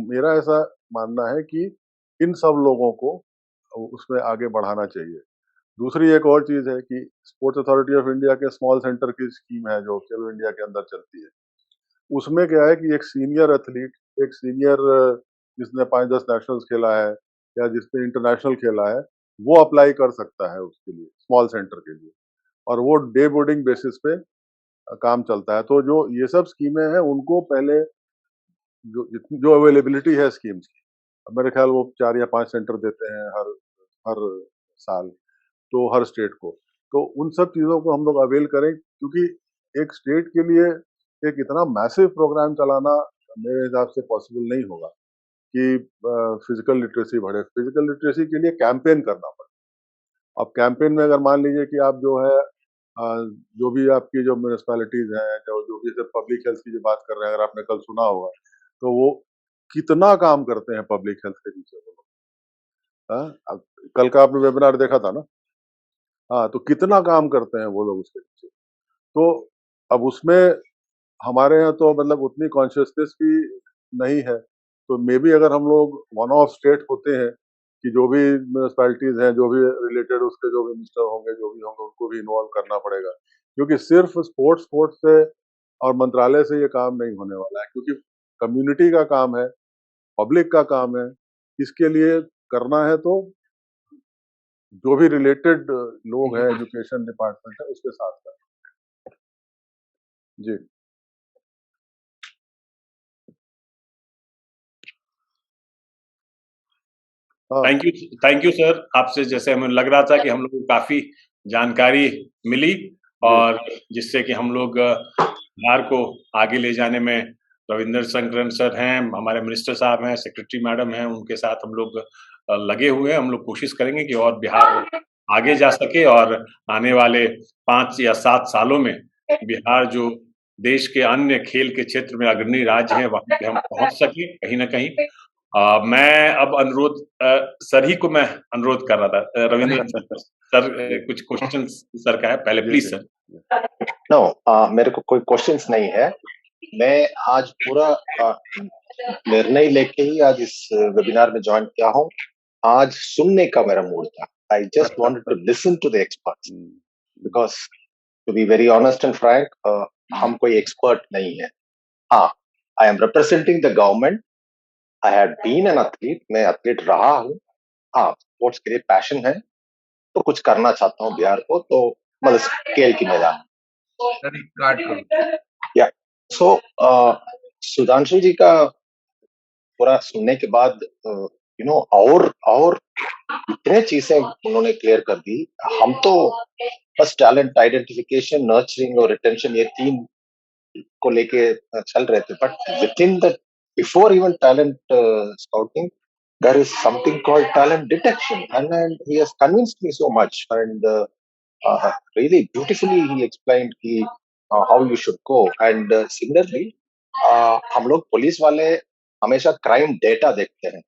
मेरा ऐसा मानना है कि इन सब लोगों को उसमें आगे बढ़ाना चाहिए। दूसरी एक और चीज है कि स्पोर्ट्स अथॉरिटी ऑफ इंडिया के स्मॉल सेंटर की स्कीम है जो खेलो इंडिया के अंदर चलती है। उसमें क्या है कि एक सीनियर एथलीट, एक सीनियर जिसने 5-10 नेशनल्स खेला है या जिसने इंटरनेशनल खेला है, वो अप्लाई कर सकता है उसके लिए, स्मॉल सेंटर के लिए, और वो डे बोर्डिंग बेसिस पे काम चलता है। तो जो ये सब स्कीमें हैं उनको पहले जो अवेलेबिलिटी है स्कीम्स की, मेरे ख्याल वो 4 या 5 सेंटर देते हैं हर हर साल, तो हर स्टेट को, तो उन सब चीजों को हम लोग अवेल करें, क्योंकि एक स्टेट के लिए एक इतना मैसिव प्रोग्राम चलाना मेरे हिसाब से पॉसिबल नहीं होगा कि फिजिकल लिटरेसी बढ़े। फिजिकल लिटरेसी के लिए कैंपेन करना पड़े। अब कैंपेन में अगर मान लीजिए कि आप जो है जो भी आपकी जो म्यूनिसपैलिटीज हैं, जो भी पब्लिक हेल्थ की जो बात कर रहे हैं, अगर आपने कल सुना होगा तो वो कितना काम करते हैं पब्लिक हेल्थ के पीछे वो लोग। कल का आपने वेबिनार देखा था ना? हाँ, तो कितना काम करते हैं वो लोग उसके पीछे। तो अब उसमें हमारे यहाँ तो मतलब उतनी कॉन्शियसनेस भी नहीं है, तो मे बी अगर हम लोग वन ऑफ स्टेट होते हैं कि जो भी म्यूनिसपैलिटीज हैं, जो भी रिलेटेड उसके जो भी मिनिस्टर होंगे, जो भी होंगे, उनको भी इन्वॉल्व करना पड़ेगा, क्योंकि सिर्फ स्पोर्ट्स से और मंत्रालय से ये काम नहीं होने वाला है, क्योंकि कम्युनिटी का काम है, पब्लिक का काम है। इसके लिए करना है तो जो भी रिलेटेड लोग हैं, एजुकेशन डिपार्टमेंट है, उसके साथ करना। जी हाँ थैंक यू सर। आपसे जैसे हमें लग रहा था कि हम लोग को काफी जानकारी मिली, और जिससे कि हम लोग बिहार को आगे ले जाने में रविंद्र संकरन सर हैं, हमारे मिनिस्टर साहब हैं, सेक्रेटरी मैडम हैं, उनके साथ हम लोग लगे हुए हैं। हम लोग कोशिश करेंगे कि और बिहार आगे जा सके, और आने वाले 5 या 7 सालों में बिहार जो देश के अन्य खेल के क्षेत्र में अग्रणी राज्य है, वहां पे हम पहुंच सके कहीं ना कहीं। मैं अब अनुरोध सर ही को मैं अनुरोध कर रहा था, रविंद्र सर कुछ क्वेश्चन सर का है, पहले प्लीज सर। नो, मेरे को कोई क्वेश्चंस नहीं है। मैं आज पूरा निर्णय लेके ही आज इस वेबिनार में ज्वाइन किया हूँ। आज सुनने का मेरा मूड था। I just wanted to listen to the experts, because to be very honest and frank, हम कोई एक्सपर्ट नहीं है। हाँ, I am representing the government. I had been an athlete, मैं एथलीट रहा हूँ। हाँ, स्पोर्ट्स के लिए पैशन है, तो कुछ करना चाहता हूँ बिहार को, तो मतलब खेल की मैदान। या सो सुधांशु जी का पूरा सुनने के बाद और इतने चीजें उन्होंने क्लियर कर दी। हम तो बस टैलेंट आइडेंटिफिकेशन, नर्चरिंग और रिटेंशन, ये 3 को लेके चल रहे थे, but with in the before even talent scouting there is something called talent detection, and he has convinced me so much, and really beautifully he explained ki, how you should go. And similarly, हम लोग police वाले हमेशा crime data देखते हैं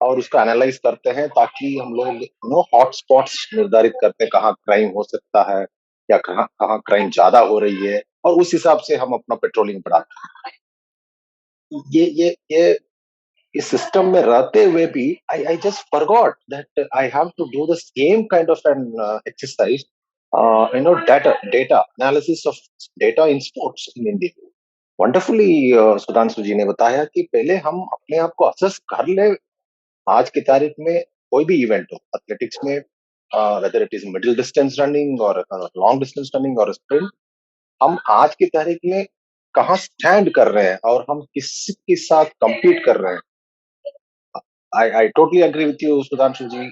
और उसका analyse करते हैं, ताकि हम लोग हॉट स्पॉट्स निर्धारित करते हैं, कहाँ क्राइम हो सकता है या कहाँ कहाँ क्राइम ज्यादा हो रही है, और उस हिसाब से हम अपना पेट्रोलिंग बढ़ाते हैं। ये इस सिस्टम में रहते हुए भी I just forgot that I have to do the same kind of an exercise, data analysis of data in sports in India. Wonderfully Sudhanshu ji ने बताया कि पहले हम अपने आप को असेस कर ले। आज की तारीख में कोई भी इवेंट हो, एथलेटिक्स में, whether it is middle distance running और लॉन्ग डिस्टेंस रनिंग और स्प्रिंट, हम आज की तारीख में कहाँ स्टैंड कर रहे हैं और हम किसके साथ compete कर रहे हैं। I totally agree with you, Sudhanshu ji.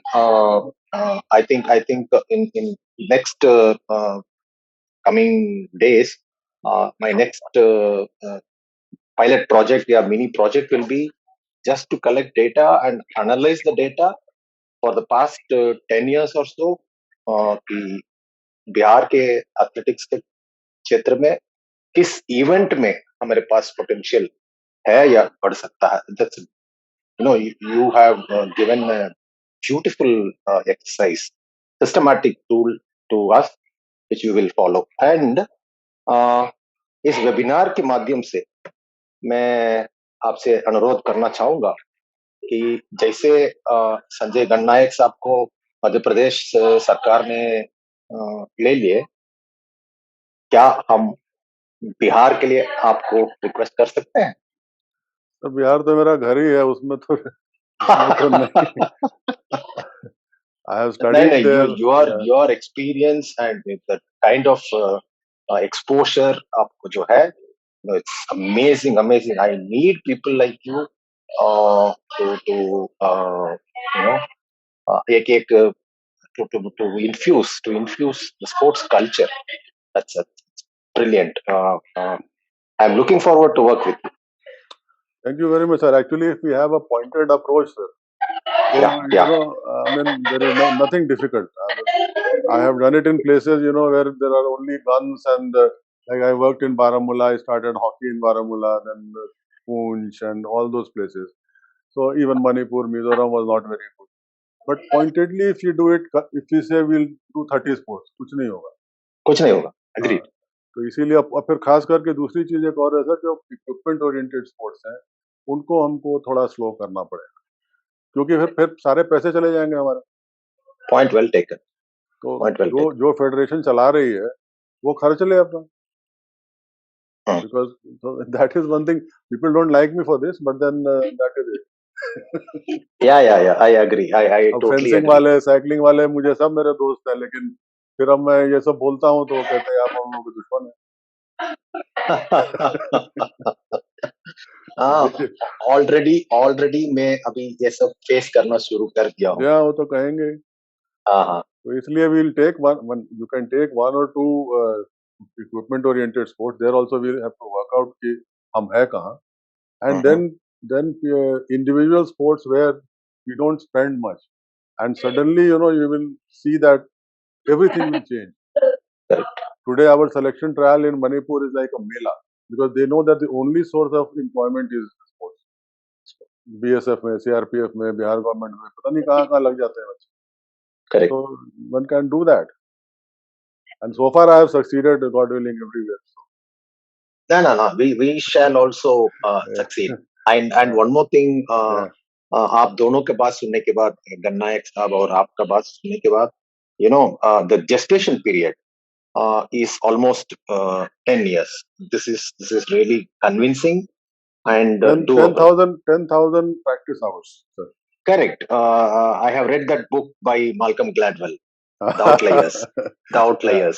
I think in next coming days my next pilot project, mini project will be just to collect data and analyze the data for the past 10 years or so, कि बिहार के athletics के क्षेत्र में किस event में हमारे पास potential है या बढ़ सकता है. That's, you have given a beautiful exercise, systematic tool to us, which we will follow. And इस वेबिनार के माध्यम से मैं आपसे अनुरोध करना चाहूंगा कि जैसे संजय गणनायक साहब को मध्य प्रदेश सरकार ने ले लिए, क्या हम बिहार के लिए आपको रिक्वेस्ट कर सकते हैं? तो बिहार तो मेरा घर ही है, उसमें तो नहीं. I have studied there. Your experience and the kind of exposure आपको जो है, it's amazing. I need people like you to infuse the sports culture. That's brilliant. I'm looking forward to work with you. Thank you very much, sir. Actually, if we have a pointed approach, sir, I mean, there is nothing difficult. I have done it in places, where there are only guns and like I worked in Baramulla. I started hockey in Baramulla, then Poonch and all those places. So even Manipur, Mizoram was not very good. But pointedly, if you do it, if we say we'll do 30 sports, कुछ नहीं होगा. Agreed. तो इसीलिए अब फिर खास करके दूसरी चीज एक और है सर, जो इक्विपमेंट ओरिएंटेड स्पोर्ट्स हैं, उनको हमको थोड़ा स्लो करना पड़ेगा, क्योंकि फिर सारे पैसे चले जाएंगे हमारे. Point well taken. तो जो फेडरेशन चला रही है वो खर्च ले अपना. Because that is one thing. People don't like me for this, but then that is it. Yeah. I agree. I totally fencing agree. वाले, साइकिलिंग वाले मुझे सब मेरे दोस्त हैं, लेकिन फिर अब मैं ये सब बोलता हूँ तो वो कहते हैं आप हम लोग के दुश्मन हैं. ऑलरेडी मैं अभी ये सब फेस करना शुरू कर दिया हूँ. वो तो कहेंगे. तो इसलिए we'll take one. You can take one or two equipment oriented sports. There also we'll have to work out कि हम है कहाँ. And then individual sports where we don't spend much, and suddenly you will see that everything will change. Today our selection trial in Manipur is like a mela, because they know that the only source of employment is sports. BSF में, CRPF में, Bihar government में, पता नहीं कहाँ लग जाते हैं बच्चे. Correct. So one can do that, and so far I have succeeded, God willing, everywhere. No. We shall also succeed. And one more thing, आप दोनों के बात सुनने के बाद, गणनायक साहब और आपका बात सुनने के बाद, the gestation period is almost 10 years. This is really convincing and 10,000 practice hours, sir. Correct. I have read that book by Malcolm Gladwell, The Outliers.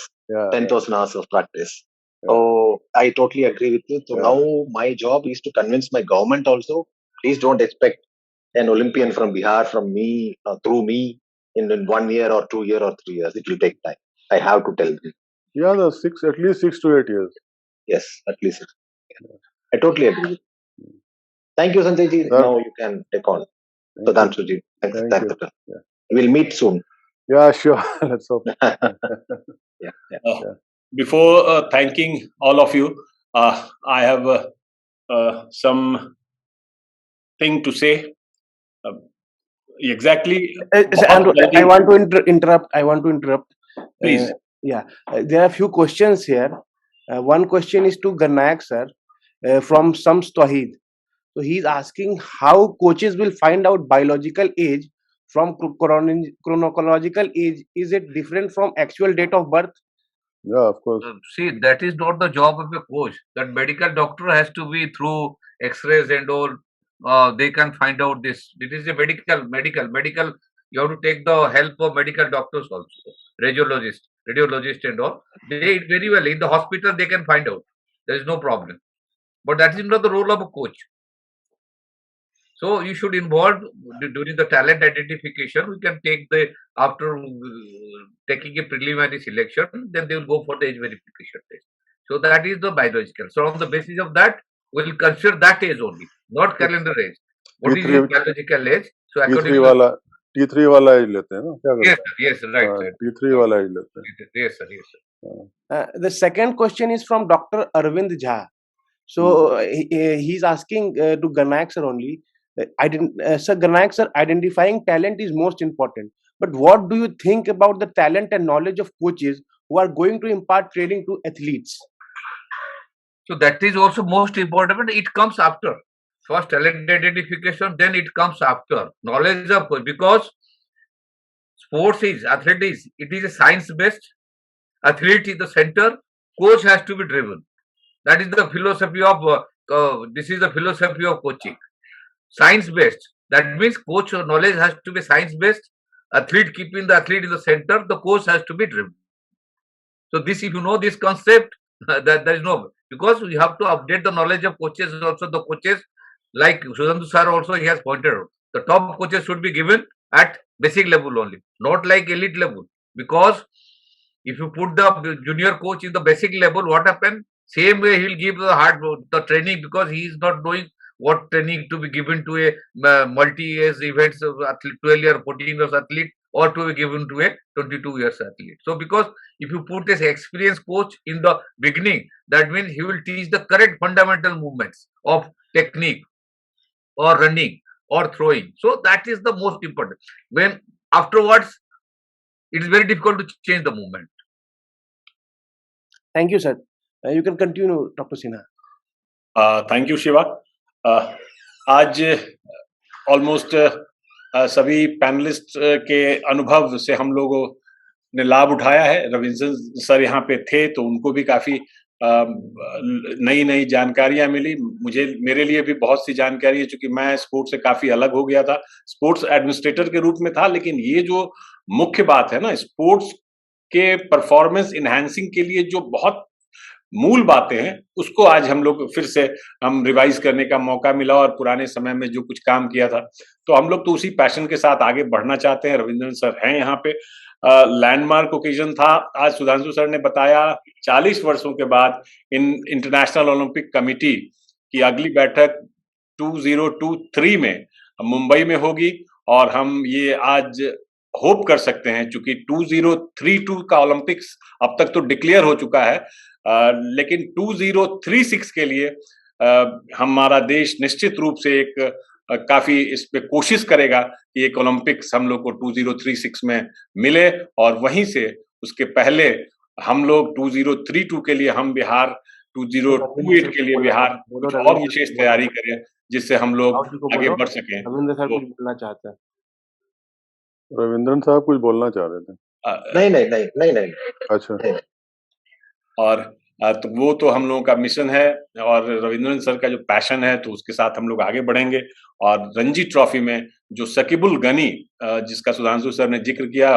10,000 hours of practice. So I totally agree with you. So now my job is to convince my government also. Please don't expect an Olympian from Bihar from me, through me, in 1 year or 2 years or 3 years. It will take time. I have to tell them. Yeah, at least 6 to 8 years. Yes, at least. I totally agree. Thank you, Sanjay ji. Now you can take on. SUDHANSHU ji. Thank you. We'll meet soon. Yeah, sure. Let's hope. Before thanking all of you, I have some thing to say. Exactly. I want to interrupt. Please. There are a few questions here. One question is to Garnaik sir from Shams Tawheed. So he's asking how coaches will find out biological age from chronological age. Is it different from actual date of birth? Yeah, of course. See, that is not the job of a coach. That medical doctor has to be through X-rays and all. They can find out this. It is a medical. You have to take the help of medical doctors also, radiologist and all. They very well in the hospital they can find out. There is no problem. But that is not the role of a coach. So you should involve during the talent identification. We can take after taking a preliminary selection, then they will go for the age verification test. So that is the biological. So on the basis of that, we'll consider that age only, not calendar age. What is T3 your biological age? So T3 accordingly. वाला T3 वाला as लेते हैं ना, क्या करते Yes, sir, yes, right, हैं? right. T3 वाला as लेते हैं. Yes, sir, yes, sir. The second question is from Dr. Arvind Jha. So he's asking to GARNAIK sir only. Sir, GARNAIK sir, identifying talent is most important. But what do you think about the talent and knowledge of coaches who are going to impart training to athletes? So that is also most important, but it comes after. First talent identification, then it comes after. Knowledge of coach, because sports is, athletics, it is a science-based. Athlete is the center, coach has to be driven. That is the philosophy of, this is the philosophy of coaching. Science-based. That means coach knowledge has to be science-based. Athlete, keeping the athlete in the center, the coach has to be driven. So this, if you know this concept, that there is no, because we have to update the knowledge of coaches also. The coaches, like SUDHANSHU sir also, he has pointed out, the top coaches should be given at basic level only, not like elite level. Because if you put the junior coach in the basic level, what happens? Same way he will give the training, because he is not knowing what training to be given to a multi-age events of athlete, 12 year, 14 years athlete, or to be given to a 22 years athlete. So because if you put this experienced coach in the beginning, that means he will teach the correct fundamental movements of technique or running or throwing. So that is the most important. When afterwards, it is very difficult to change the movement. Thank you, sir. You can continue, Dr. Sinha. Thank you Shiva. आज almost सभी panelist के अनुभव से हम लोगों ने लाभ उठाया है. रविंद्रन सर यहाँ पे थे तो उनको भी काफी नई नई जानकारियां मिली. मेरे लिए भी बहुत सी जानकारी है, क्योंकि मैं स्पोर्ट्स से काफी अलग हो गया था. स्पोर्ट्स एडमिनिस्ट्रेटर के रूप में था, लेकिन ये जो मुख्य बात है ना, स्पोर्ट्स के परफॉर्मेंस इनहैंसिंग के लिए जो बहुत मूल बातें हैं, उसको आज हम लोग फिर से हम रिवाइज करने का मौका मिला. और पुराने समय में जो कुछ काम किया था, तो हम लोग तो उसी पैशन के साथ आगे बढ़ना चाहते हैं. रविंद्रन सर हैं यहाँ पे. लैंडमार्क ओकेजन था. आज सुधांशु सर ने बताया 40 वर्षों के बाद इंटरनेशनल ओलंपिक कमेटी की अगली बैठक 2023 में मुंबई में होगी. और हम ये आज होप कर सकते हैं, चूंकि 2032 का ओलंपिक्स अब तक तो डिक्लेयर हो चुका है, लेकिन 2036 के लिए हमारा देश निश्चित रूप से एक काफी इस पे कोशिश करेगा कि एक ओलंपिक्स हम लोग को 2036 में मिले. और वहीं से उसके पहले हम लोग 2032 के लिए हम बिहार, 2028 के लिए बिहार कुछ और विशेष तैयारी करें, जिससे हम लोग आगे बढ़ सकें. रविंद्र सर कुछ बोलना चाहते हैं. रविंद्रन साहब कुछ बोलना चाह रहे थे. नहीं. अच्छा. और तो वो तो हम लोगों का मिशन है, और रविंद्रन सर का जो पैशन है, तो उसके साथ हम लोग आगे बढ़ेंगे. और रणजी ट्रॉफी में जो सकीबुल गनी, जिसका सुधांशु सर ने जिक्र किया,